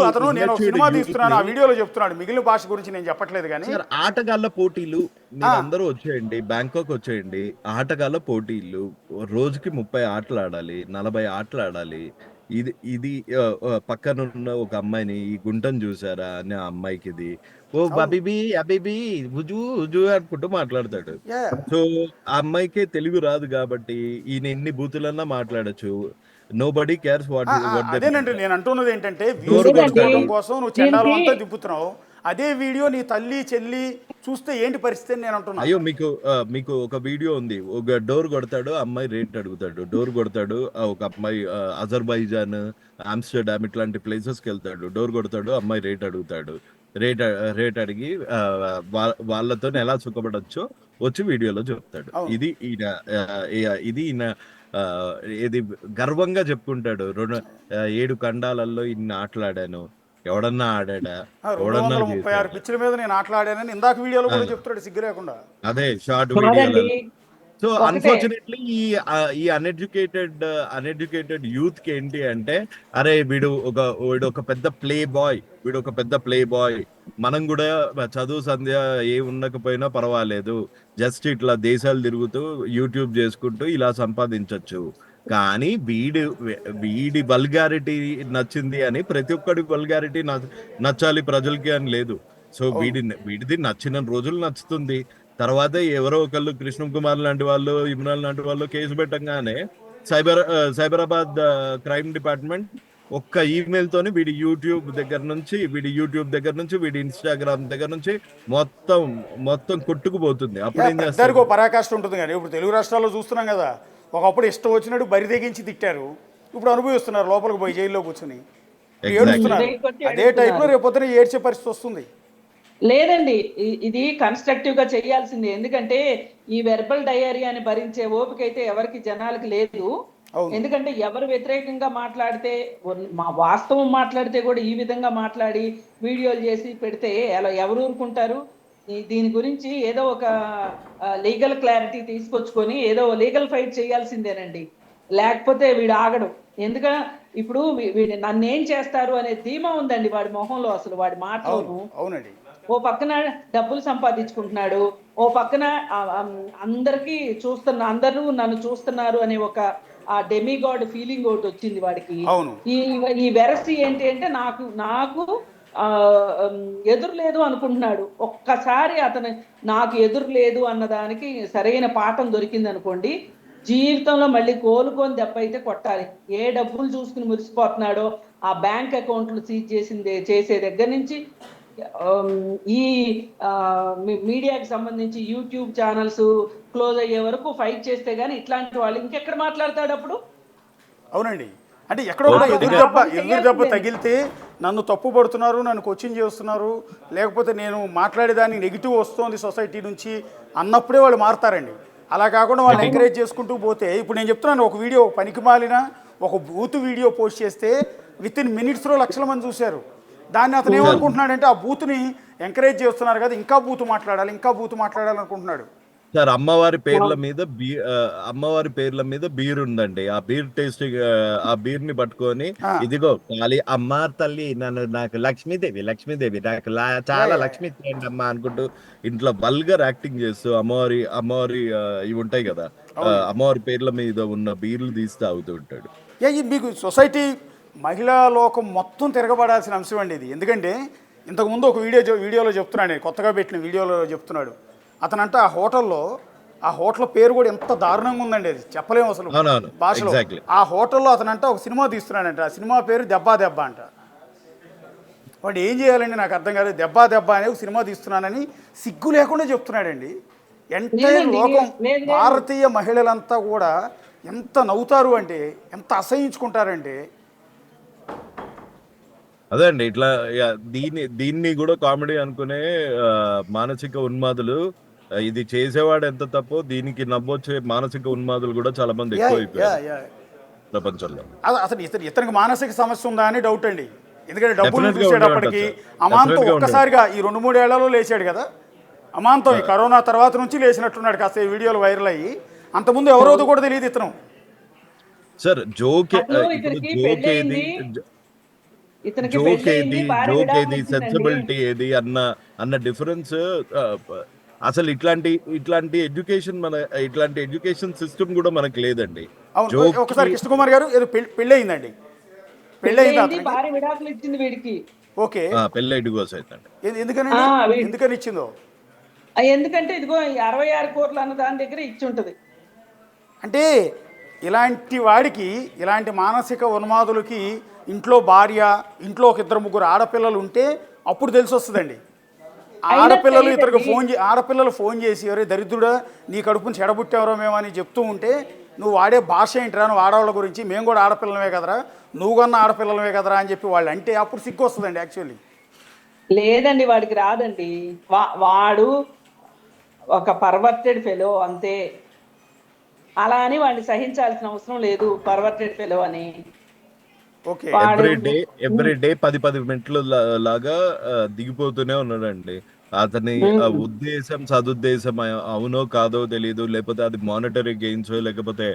అతను నేను సినిమా తీస్తున్నాను ఆ వీడియోలో చెప్తున్నాడు, మిగిలిన భాష గురించి నేను చెప్పట్లేదు. కానీ ఆటగాళ్ళ పోటీలు అందరూ వచ్చేయండి, బ్యాంకాక్ వచ్చేయండి. ఆటగాళ్ళ పోటీలు రోజుకి 30 ఆటలు ఆడాలి, 40 ఆటలు ఆడాలి. ఇది పక్కనున్న ఒక అమ్మాయిని, ఈ గుంటను చూసారా అని ఆ అమ్మాయికి ఇది ఓ బబీబీ అబీబీ హుజు హుజు అనుకుంటూ మాట్లాడతాడు. సో ఆ అమ్మాయికే తెలుగు రాదు కాబట్టి ఈయన ఎన్ని బూతులన్నా మాట్లాడచ్చు. నోబడీ కేర్స్ అదేనండి నేను అంటున్నది ఏంటంటే, వ్యూస్ కోసం నువ్వు చండాలం అంతా దింపుతున్నావు. అదే వీడియో నీ తల్లి చెల్లి చూస్తే ఏంటి పరిస్థితి అని నేను అంటున్నా. అయ్యో మీకు ఒక వీడియో ఉంది, ఒక డోర్ కొడతాడు, అమ్మాయి రేట్ అడుగుతాడు. డోర్ కొడతాడు, ఒక అమ్మాయి అజర్బైజాన్, ఆమ్స్టర్డామ్ ఇట్లాంటి ప్లేసెస్కి వెళ్తాడు. డోర్ కొడతాడు, అమ్మాయి రేట్ అడుగుతాడు. రేట్ అడిగి వాళ్ళతో ఎలా సుఖపడచ్చో వచ్చి వీడియోలో చెప్తాడు. ఇది ఈయన ఇది గర్వంగా చెప్పుకుంటాడు. 7 ఖండాలలో ఇన్ని ఆటలాడాను, ఎవడన్నా ఆడాడా? 236 పిచ్చుల మీద నేను ఆటలాడానని ఇందాక వీడియోలో కూడా చెప్తాడు సిగ్గు లేకుండా. అదే షార్ట్ వీడియోలో. సో అన్ఫార్చునేట్లీ ఈ అన్ఎడ్యుకేటెడ్ యూత్ కి ఏంటి అంటే, అరే వీడు ఒక పెద్ద ప్లే బాయ్, మనం కూడా చదువు సంధ్య ఏ ఉండకపోయినా పర్వాలేదు, జస్ట్ ఇట్లా దేశాలు తిరుగుతూ యూట్యూబ్ చేసుకుంటూ ఇలా సంపాదించవచ్చు. కానీ వీడి వల్గారిటీ నచ్చింది అని ప్రతి ఒక్కడి వల్గారిటీ నచ్చాలి ప్రజలకి అని లేదు. సో వీడిది నచ్చిన రోజులు నచ్చుతుంది. తర్వాత ఎవరో ఒకళ్ళు కృష్ణ కుమార్ లాంటి వాళ్ళు, ఇమ్రాన్ లాంటి వాళ్ళు కేసు పెట్టంగానే సైబరాబాద్ క్రైమ్ డిపార్ట్మెంట్ ఒక్క ఈమెయిల్ తోని వీడి యూట్యూబ్ దగ్గర నుంచి వీడి ఇన్స్టాగ్రామ్ దగ్గర నుంచి మొత్తం కొట్టుకుపోతుంది. అప్పుడు ఏం చేస్తారు? పెద్దరికో పరాకాష్ట ఉంటుంది కానీ ఇప్పుడు తెలుగు రాష్ట్రాల్లో చూస్తున్నాం కదా, ఒకప్పుడు ఇష్టం వచ్చినట్టు బరి తెగించి తిట్టారు, ఇప్పుడు అనుభవిస్తున్నారు లోపలికి పోయి జైల్లో కూర్చుని ఏడుస్తున్నారు. అదే టైప్లో రేపొద్దున ఏడ్చే పరిస్థితి వస్తుంది. లేదండి, ఇది కన్స్ట్రక్టివ్ గా చేయాల్సిందే. ఎందుకంటే ఈ వెర్బల్ డయేరియాని భరించే ఓపిక అయితే ఎవరికి జనాలకి లేదు. ఎందుకంటే ఎవరు వ్యతిరేకంగా మాట్లాడితే, మా వాస్తవం మాట్లాడితే కూడా ఈ విధంగా మాట్లాడి వీడియోలు చేసి పెడితే అలా ఎవరు ఊరుకుంటారు? దీని గురించి ఏదో ఒక లీగల్ క్లారిటీ తీసుకొచ్చుకొని ఏదో లీగల్ ఫైట్ చేయాల్సిందేనండి, లేకపోతే వీడు ఆగడు. ఎందుకంటే ఇప్పుడు వీడు నన్నేం చేస్తారు అనే ధీమా ఉందండి వాడి మొహంలో, అసలు వాడి మాటలోను. అవునండి, ఓ పక్కన డబ్బులు సంపాదించుకుంటున్నాడు, ఓ పక్కన అందరికీ అందరూ నన్ను చూస్తున్నారు అనే ఒక ఆ డెమిగాడ్ ఫీలింగ్ ఒకటి వచ్చింది వాడికి. ఈ వెరసి ఏంటి అంటే నాకు ఎదురు లేదు అనుకుంటున్నాడు. ఒక్కసారి అతను నాకు ఎదురు లేదు అన్నదానికి సరైన పాఠం దొరికింది అనుకోండి, జీవితంలో మళ్ళీ కోలుకొని దెబ్బ అయితే కొట్టాలి. ఏ డబ్బులు చూసుకుని మురిసిపోతున్నాడో, ఆ బ్యాంక్ అకౌంట్లు సీజ్ చేసే దగ్గర నుంచి ఈ మీడియాకి సంబంధించి యూట్యూబ్ ఛానల్స్ క్లోజ్ అయ్యే వరకు ఫైట్ చేస్తే గానీ ఇట్లాంటి వాళ్ళు ఇంకెక్కడ మాట్లాడతాడు అప్పుడు? అవునండి, అంటే ఎక్కడో ఎదురు దెబ్బ తగిలితే నన్ను తప్పు పడుతున్నారు, నన్ను కోచింగ్ చేస్తున్నారు, లేకపోతే నేను మాట్లాడేదానికి నెగిటివ్ వస్తుంది సొసైటీ నుంచి అన్నప్పుడే వాళ్ళు మారుతారండి. అలా కాకుండా వాళ్ళు ఎంకరేజ్ చేసుకుంటూ పోతే, ఇప్పుడు నేను చెప్తున్నాను, ఒక వీడియో పనికి మాలిన ఒక బూత్ వీడియో పోస్ట్ చేస్తే విత్ ఇన్ మినిట్స్లో లక్షల మంది చూశారు. దాన్ని అతను ఏమనుకుంటున్నాడంటే ఆ బూత్ని ఎంకరేజ్ చేస్తున్నారు కదా, ఇంకా బూత్ మాట్లాడాలనుకుంటున్నాడు. సార్ అమ్మవారి పేర్ల మీద బీర్ ఉందండి. ఆ బీర్ టేస్టింగ్, ఆ బీర్ ని పట్టుకొని ఇదిగో ఖాళీ అమ్మ తల్లి నాకు లక్ష్మీదేవి నాకు చాలా లక్ష్మీ ఇచ్చేయండి అమ్మ అనుకుంటూ ఇంట్లో వల్గర్ యాక్టింగ్ చేస్తూ అమ్మవారి ఇవి ఉంటాయి కదా, అమ్మవారి పేర్ల మీద ఉన్న బీర్లు తీసి తాగుతూ ఉంటాడు. మీకు సొసైటీ మహిళా లోకం మొత్తం తిరగబడాల్సిన అంశం అండి ఇది. ఎందుకంటే ఇంతకుముందు ఒక వీడియోలో చెప్తున్నాడు, కొత్తగా పెట్టిన వీడియోలో చెప్తున్నాడు అతనంట, ఆ హోటల్ పేరు కూడా ఎంత దారుణంగా ఉందండి, అది చెప్పలేము అసలు భాషలో. ఆ హోటల్లో అతనంట ఒక సినిమా తీస్తున్నాడంట, ఆ సినిమా పేరు దెబ్బ అంట. వాడు ఏం చేయాలండి నాకు అర్థం కాలేదు. దెబ్బ అనే ఒక సినిమా తీస్తున్నానని సిగ్గు లేకుండా చెప్తున్నాడండి. ఎంటైర్ లోకం, భారతీయ మహిళలంతా కూడా ఎంత నవ్వుతారు అంటే, ఎంత అసహించుకుంటారంటే. అదే అండి, ఇట్లా దీన్ని కూడా కామెడీ అనుకునే మానసిక ఉన్మాదులు, ఇది చేసేవాడు ఎంత తప్పో దీనికి నవ్వొచ్చే మానసిక ఉన్మాదులు కూడా చాలా మంది ఎక్కువైపోయారు ప్రపంచంలో. అసలు ఇతనికి మానసిక సమస్య ఉందా అని డౌట్ అండి. ఎందుకంటే డబ్బులు చూసేటప్పటికి అమాంతం ఒక్కసారిగా ఈ 2-3 ఏళ్లలో లేచాడు కదా, అమాంతం ఈ కరోనా తర్వాత నుంచి లేచినట్టున్నాడు. కాస్త ఈ వీడియోలు వైరల్ అయ్యి, అంతకుముందు ఎవరోదో కూడా తెలియదు ఇతను. సార్ జోక్ ఏది సెన్సిబిలిటీ ఏది అన్న డిఫరెన్స్ అసలు ఇట్లాంటి ఎడ్యుకేషన్ సిస్టమ్ కూడా మనకు లేదండి. ఒకసారి కృష్ణకుమార్ గారు ఏదో పెళ్ళి అయిందండి, ఓకే, పెళ్ళి డివోర్స్ అవుతుంది. ఎందుకని ఇచ్చిందో? ఎందుకంటే ఇదిగో 66 కోట్లు అన్న దాని దగ్గర ఇచ్చి ఉంటది. అంటే ఇలాంటి వాడికి, ఇలాంటి మానసిక ఉన్మాదులకి ఇంట్లో భార్య, ఇంట్లో ఒక 2-3 ఆడపిల్లలు ఉంటే అప్పుడు తెలిసి వస్తుందండి. ఆడపిల్లలు ఫోన్ చేసి ఎవరే దరిద్రుడా నీ కడుపుని చెడబుట్టేవరో మేమని చెప్తూ ఉంటే, నువ్వు వాడే భాష ఏంటిరా, నువ్వు ఆడవాళ్ళ గురించి, మేము కూడా ఆడపిల్లలమే కదరా, నువ్వు కన్నా ఆడపిల్లలమే కదరా అని చెప్పి వాళ్ళు అంటే అప్పుడు సిగ్గు వస్తుందండి. యాక్చువల్లీ లేదండి, వాడికి రాదండి. వాడు ఒక పర్వర్టెడ్ ఫెలో అంతే. అలా అని వాడిని సహించాల్సిన అవసరం లేదు, పర్వర్టెడ్ ఫెలో అని. ఎవ్రీ డే 10 మినిట్లు లాగా దిగిపోతూనే ఉన్నాడండి. అతని ఉద్దేశం సదుద్దేశం అవునో కాదో తెలియదు, లేకపోతే అది మానిటరీ గెయిన్స్ లేకపోతే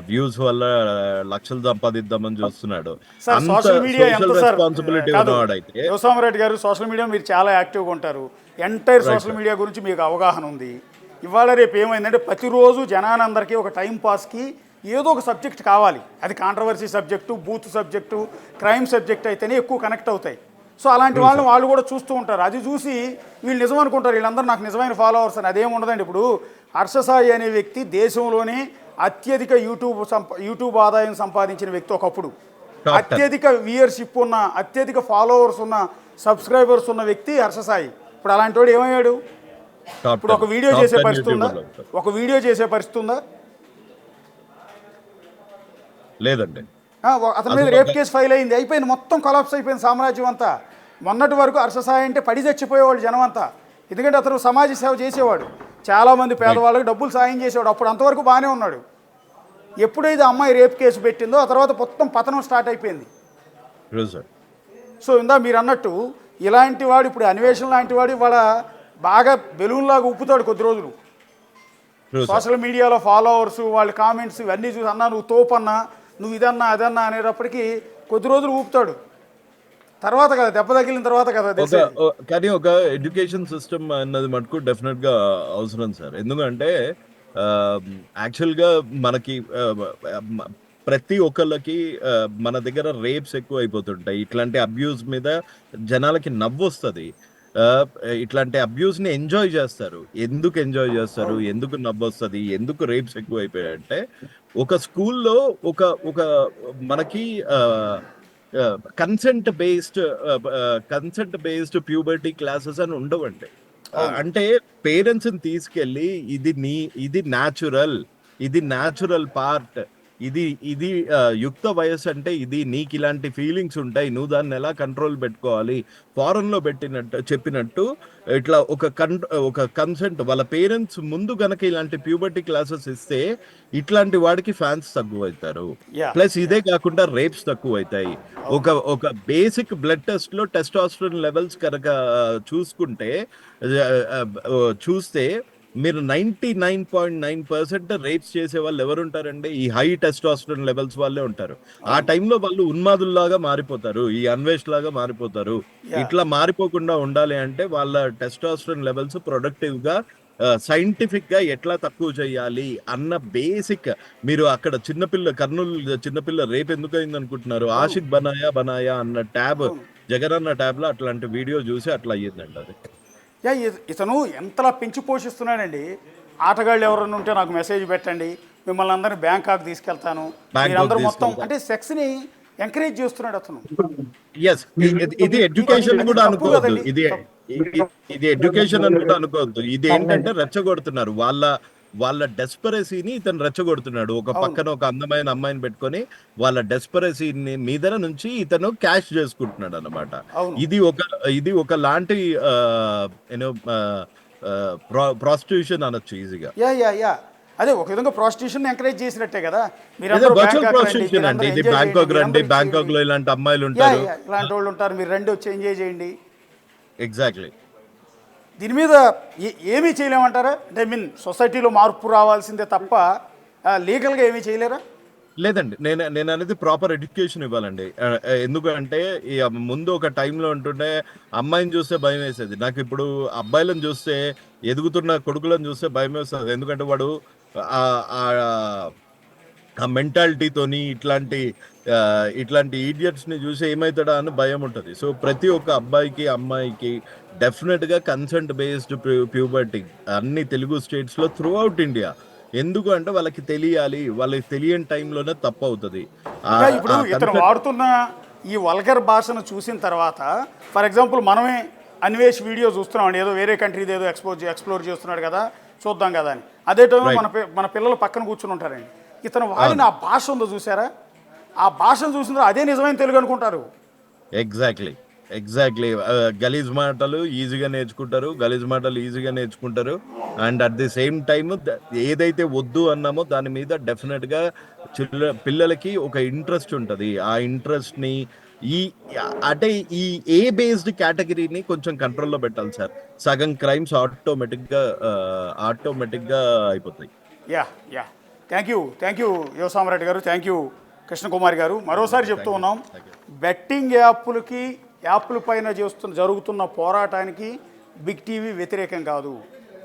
వ్యూస్ వల్ల లక్షలు సంపాదిద్దామని చూస్తున్నాడు. రెస్పాన్సిబిలిటీ ఉన్నవాడైతే. శివసామరెడ్డి గారు, సోషల్ మీడియా మీరు చాలా యాక్టివ్గా ఉంటారు, ఎంటైర్ సోషల్ మీడియా గురించి మీకు అవగాహన ఉంది. ఇవాళ రేపు ఏమైందంటే ప్రతిరోజు జనానందరికీ ఒక టైం పాస్కి ఏదో ఒక సబ్జెక్ట్ కావాలి. అది controversy subject, booth subject, crime subject అయితేనే ఎక్కువ కనెక్ట్ అవుతాయి. సో అలాంటి వాళ్ళు కూడా చూస్తూ ఉంటారు. అది చూసి వీళ్ళు నిజం అనుకుంటారు, వీళ్ళందరూ నాకు నిజమైన ఫాలోవర్స్ అని. అదేం ఉండదండి. ఇప్పుడు హర్షసాయి అనే వ్యక్తి దేశంలోనే అత్యధిక యూట్యూబ్ ఆదాయం సంపాదించిన వ్యక్తి ఒకప్పుడు. Top 10. అత్యధిక వ్యూయర్షిప్ ఉన్న, అత్యధిక ఫాలోవర్స్ ఉన్న, సబ్స్క్రైబర్స్ ఉన్న వ్యక్తి హర్షసాయి. ఇప్పుడు అలాంటి వాడు ఏమయ్యాడు? ఇప్పుడు ఒక వీడియో చేసే పరిస్థితి ఉందా? ఒక వీడియో చేసే పరిస్థితి ఉందా? లేదండి. అతని మీద రేప్ కేసు ఫైల్ అయింది, అయిపోయింది, మొత్తం కొలాప్స్ అయిపోయింది సామ్రాజ్యం అంతా. మొన్నటి వరకు హర్షసాయి అంటే పడి చచ్చిపోయేవాళ్ళు జనం అంతా. ఎందుకంటే అతను సమాజ సేవ చేసేవాడు, చాలామంది పేదవాళ్ళకి డబ్బులు సాయం చేసేవాడు. అప్పుడు అంతవరకు బాగానే ఉన్నాడు. ఎప్పుడైతే అమ్మాయి రేప్ కేసు పెట్టిందో ఆ తర్వాత మొత్తం పతనం స్టార్ట్ అయిపోయింది. సో ఇందా మీరు అన్నట్టు ఇలాంటి వాడు, ఇప్పుడు అన్వేషణ లాంటి వాడు ఇవాళ బాగా బెలూన్లాగా ఉప్పుతాడు కొద్ది రోజులు. సోషల్ మీడియాలో ఫాలోవర్స్, వాళ్ళ కామెంట్స్ ఇవన్నీ చూసి, అన్నా నువ్వు తోపన్నా, నువ్వు ఇదన్నా అదన్నా అనేటప్పటికీ కొద్ది రోజులు ఊపుతాడు. తర్వాత కదా దెబ్బ తగిలిన తర్వాత కదా. కానీ ఒక ఎడ్యుకేషన్ సిస్టమ్ అన్నది మటుకు డెఫినెట్ గా అవసరం సార్. ఎందుకంటే యాక్చువల్గా మనకి ప్రతి ఒక్కళ్ళకి మన దగ్గర రేప్స్ ఎక్కువ అయిపోతుంటాయి. ఇట్లాంటి అబ్యూస్ మీద జనాలకి నవ్వు వస్తుంది. ఇట్లాంటి అబ్యూస్ని ఎంజాయ్ చేస్తారు. ఎందుకు ఎంజాయ్ చేస్తారు, ఎందుకు నవ్వు వస్తుంది, ఎందుకు రేప్స్ ఎక్కువ అయిపోయాయంటే ఒక స్కూల్లో ఒక మనకి కన్సెంట్ బేస్డ్ ప్యూబర్టీ క్లాసెస్ అని ఉండవండి. అంటే పేరెంట్స్ని తీసుకెళ్ళి ఇది న్యాచురల్ పార్ట్, ఇది యుక్త వయస్సు అంటే ఇది, నీకు ఇలాంటి ఫీలింగ్స్ ఉంటాయి, నువ్వు దాన్ని ఎలా కంట్రోల్ పెట్టుకోవాలి, ఫారెన్లో చెప్పినట్టు ఇట్లా ఒక కన్సెంట్ వాళ్ళ పేరెంట్స్ ముందు గనక ఇలాంటి ప్యూబర్టీ క్లాసెస్ ఇస్తే ఇట్లాంటి వాడికి ఫ్యాన్స్ తక్కువ అవుతారు. ప్లస్ ఇదే కాకుండా రేప్స్ తక్కువ అవుతాయి. ఒక బేసిక్ బ్లడ్ టెస్ట్ లో టెస్టోస్టెరాన్ లెవెల్స్ కనుక చూస్తే మీరు 99.9% రేప్స్ చేసే వాళ్ళు ఎవరుంటారండి? ఈ హై టెస్టోస్టెరాన్ లెవెల్స్ వాళ్ళే ఉంటారు. ఆ టైంలో వాళ్ళు ఉన్మాదుల్లాగా మారిపోతారు, ఈ అన్వేష్ లాగా మారిపోతారు. ఇట్లా మారిపోకుండా ఉండాలి అంటే వాళ్ళ టెస్టోస్టెరాన్ లెవెల్స్ ప్రొడక్టివ్ గా సైంటిఫిక్ గా ఎట్లా తక్కువ చేయాలి అన్న బేసిక్. మీరు అక్కడ కర్నూలు చిన్నపిల్ల రేప్ ఎందుకు అయింది అనుకుంటున్నారు? ఆషిక్ బనాయా అన్న ట్యాబ్, జగన్ అన్న ట్యాబ్ లో అట్లాంటి వీడియో చూసి అట్లా అయ్యిందండి అది. ఇతను ఎంతలా పెంచి పోషిస్తున్నాడండి. ఆటగాళ్ళు ఎవరైనా ఉంటే నాకు మెసేజ్ పెట్టండి, మిమ్మల్ని అందరినీ బ్యాంకాక్ తీసుకెళ్తాను, మీరందరూ మొత్తం అంటే సెక్స్ ని ఎంకరేజ్ చేస్తున్నాడు అతను. ఇది ఎడ్యుకేషన్ కూడా అనుకోవద్దు, ఇది ఎడ్యుకేషన్ అని కూడా అనుకోవద్దు. ఇది ఏంటంటే రెచ్చగొడుతున్నారు, వాళ్ళ డెస్పరసీని ఇతను రెచ్చగొడుతున్నాడు. ఒక పక్కన ఒక అందమైన అమ్మాయిని పెట్టుకొని వాళ్ళ డెస్పరసీని మీద నుంచి ఇతను క్యాష్ చేసుకుంటున్నాడు అనమాట. ఇది ఒక లాంటి ప్రాస్టిట్యూషన్ అనొచ్చు ఈజీగా. అదే ఒక విధంగా ప్రాస్టిట్యూషన్ ఎంకరేజ్ చేసినట్టే కదా. ఇది బ్యాంకాక్ రండి, బ్యాంకాక్ లో ఇలాంటి అమ్మాయిలు ఉంటారు, ఇలాంటి వాళ్ళు ఉంటారు, మీరు రండి వచ్చి ఎంజాయ్ చేయండి. ఎగ్జాక్ట్లీ. దీని మీద ఏమీ చేయలేమంటారా? అంటే సొసైటీలో మార్పు రావాల్సిందే తప్ప లీగల్గా ఏమీ చేయలేరా? లేదండి, నేను అనేది ప్రాపర్ ఎడ్యుకేషన్ ఇవ్వాలండి. ఎందుకంటే ముందు ఒక టైంలో ఉంటుండే అమ్మాయిని చూస్తే భయం వేసేది. నాకు ఇప్పుడు అబ్బాయిలను చూస్తే, ఎదుగుతున్న కొడుకులను చూస్తే భయం వేస్తుంది. ఎందుకంటే వాడు ఆ మెంటాలిటీతోని ఇట్లాంటి ఈడియట్స్ని చూసి ఏమవుతాడా అని భయం ఉంటుంది. సో ప్రతి ఒక్క అబ్బాయికి అమ్మాయికి డెఫినెట్గా కన్సెంట్ బేస్డ్ ప్యూబర్టీ అన్ని తెలుగు స్టేట్స్లో త్రూ అవుట్ ఇండియా. ఎందుకు అంటే వాళ్ళకి తెలియాలి, వాళ్ళకి తెలియని టైంలోనే తప్పు అవుతుంది. ఇప్పుడు ఇతను వాడుతున్న ఈ వల్గర్ భాషను చూసిన తర్వాత, ఫర్ ఎగ్జాంపుల్ మనమే అన్వేష్ వీడియో చూస్తున్నాం, ఏదో వేరే కంట్రీది ఏదో ఎక్స్ప్లోర్ చేస్తున్నాడు కదా, చూద్దాం కదా అని. అదే టైంలో మన పిల్లలు పక్కన కూర్చుని ఉంటారండి. ఇతను వాడిన ఆ భాష ఉందో చూసారా, ఆ భాషను చూసిన అదే నిజమైన తెలుగు అనుకుంటారు. ఎగ్జాక్ట్లీ. గలీజ్ మాటలు ఈజీగా నేర్చుకుంటారు. And at the same time ఏదైతే వద్దు అన్నామో దాని మీద డెఫినెట్గా పిల్లలకి ఒక ఇంట్రెస్ట్ ఉంటుంది. ఆ ఇంట్రెస్ట్ని అంటే ఈ ఏ బేస్డ్ కేటగిరీని కొంచెం కంట్రోల్లో పెట్టాలి సార్. సగం క్రైమ్స్ ఆటోమేటిక్గా అయిపోతాయి. థ్యాంక్ యూ యువ సామ్రాట్ గారు, థ్యాంక్ యూ కృష్ణకుమారి గారు. మరోసారి చెప్తూ ఉన్నాం, బెట్టింగ్ యాప్ల పైన జరుగుతున్న పోరాటానికి బిగ్ టీవీ వ్యతిరేకం కాదు.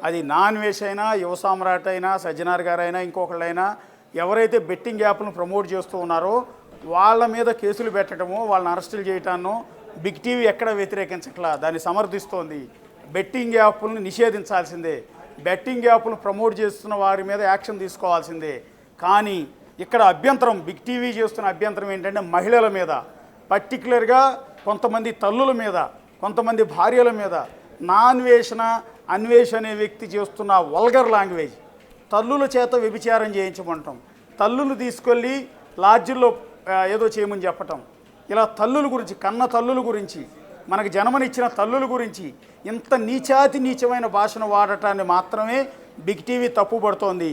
అది నాన్ వేష్ అయినా, యువ సామ్రాట్ అయినా, సజ్జనార్ గారైనా, ఇంకొకళ్ళైనా ఎవరైతే బెట్టింగ్ యాప్లను ప్రమోట్ చేస్తూ ఉన్నారో వాళ్ళ మీద కేసులు పెట్టడమో, వాళ్ళని అరెస్టులు చేయటాన్నో బిగ్ టీవీ ఎక్కడ వ్యతిరేకించట్లా, దాన్ని సమర్థిస్తోంది. బెట్టింగ్ యాప్లను నిషేధించాల్సిందే, బెట్టింగ్ యాప్లు ప్రమోట్ చేస్తున్న వారి మీద యాక్షన్ తీసుకోవాల్సిందే. కానీ ఇక్కడ అభ్యంతరం బిగ్ టీవీ చేస్తున్న అభ్యంతరం ఏంటంటే మహిళల మీద, పర్టికులర్గా కొంతమంది తల్లుల మీద, కొంతమంది భార్యల మీద అన్వేష్ అనే వ్యక్తి చేస్తున్న వల్గర్ లాంగ్వేజ్. తల్లుల చేత వ్యభిచారం చేయించమంటాం, తల్లులు తీసుకెళ్ళి లాడ్జిల్లో ఏదో చేయమని చెప్పటం, ఇలా తల్లుల గురించి, కన్న తల్లుల గురించి, మనకు జన్మనిచ్చిన తల్లుల గురించి ఇంత నీచమైన భాషను వాడటాన్ని మాత్రమే బిగ్ టీవీ తప్పుపడుతోంది.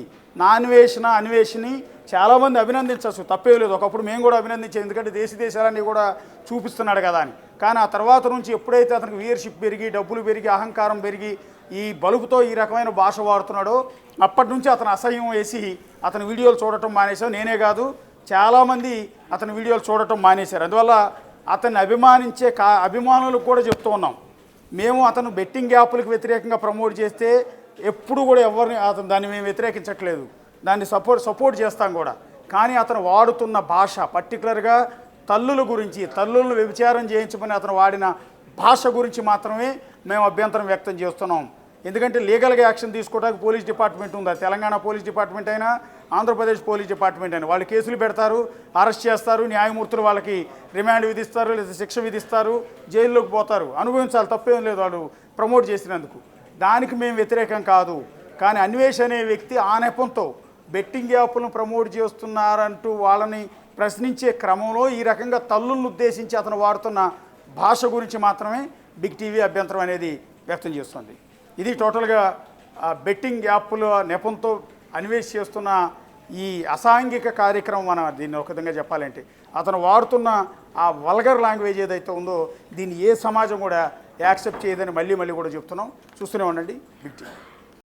అన్వేషిని చాలామంది అభినందించవచ్చు, తప్పే లేదు. ఒకప్పుడు మేము కూడా అభినందించాం, ఎందుకంటే దేశాలన్నీ కూడా చూపిస్తున్నాడు కదా అని. కానీ ఆ తర్వాత నుంచి ఎప్పుడైతే అతనికి వ్యూయర్షిప్ పెరిగి, డబ్బులు పెరిగి, అహంకారం పెరిగి, ఈ బలుపుతో ఈ రకమైన భాష వాడుతున్నాడో అప్పటి నుంచి అతను అసహ్యం వేసి అతని వీడియోలు చూడటం మానేశాం. నేనే కాదు, చాలామంది అతని వీడియోలు చూడటం మానేశారు. అందువల్ల అతన్ని అభిమానించే అభిమానులకు కూడా చెప్తూ ఉన్నాం, మేము అతను బెట్టింగ్ యాప్లకు వ్యతిరేకంగా ప్రమోట్ చేస్తే ఎప్పుడు కూడా ఎవరిని దాన్ని మేము వ్యతిరేకించట్లేదు, దాన్ని సపోర్ట్ చేస్తాం కూడా. కానీ అతను వాడుతున్న భాష, పర్టికులర్గా తల్లుల గురించి, తల్లులను వ్యభిచారం చేయించమని అతను వాడిన భాష గురించి మాత్రమే మేము అభ్యంతరం వ్యక్తం చేస్తున్నాం. ఎందుకంటే లీగల్గా యాక్షన్ తీసుకోవడానికి పోలీస్ డిపార్ట్మెంట్ ఉంది. తెలంగాణ పోలీస్ డిపార్ట్మెంట్ అయినా, ఆంధ్రప్రదేశ్ పోలీస్ డిపార్ట్మెంట్ అయినా వాళ్ళు కేసులు పెడతారు, అరెస్ట్ చేస్తారు, న్యాయమూర్తులు వాళ్ళకి రిమాండ్ విధిస్తారు, లేదా శిక్ష విధిస్తారు, జైల్లోకి పోతారు, అనుభవించాలి, తప్పేం లేదు వాళ్ళు ప్రమోట్ చేసినందుకు. దానికి మేము వ్యతిరేకం కాదు. కానీ అన్వేష్ అనే వ్యక్తి ఆ నెపంతో బెట్టింగ్ యాప్లను ప్రమోట్ చేస్తున్నారంటూ వాళ్ళని ప్రశ్నించే క్రమంలో ఈ రకంగా తల్లులను ఉద్దేశించి అతను వాడుతున్న భాష గురించి మాత్రమే బిగ్ టీవీ అభ్యంతరం అనేది వ్యక్తం చేస్తుంది. ఇది టోటల్గా బెట్టింగ్ యాప్ల నెపంతో అన్వేష్ చేస్తున్న ఈ అసాంఘిక కార్యక్రమం. మనం దీన్ని ఒక విధంగా చెప్పాలంటే అతను వాడుతున్న ఆ వల్గర్ లాంగ్వేజ్ ఏదైతే ఉందో దీన్ని ఏ సమాజం కూడా యాక్సెప్ట్ చేయదని మళ్ళీ కూడా చెప్తున్నాం. చూస్తూనే ఉండండి బిగ్ టీవీ.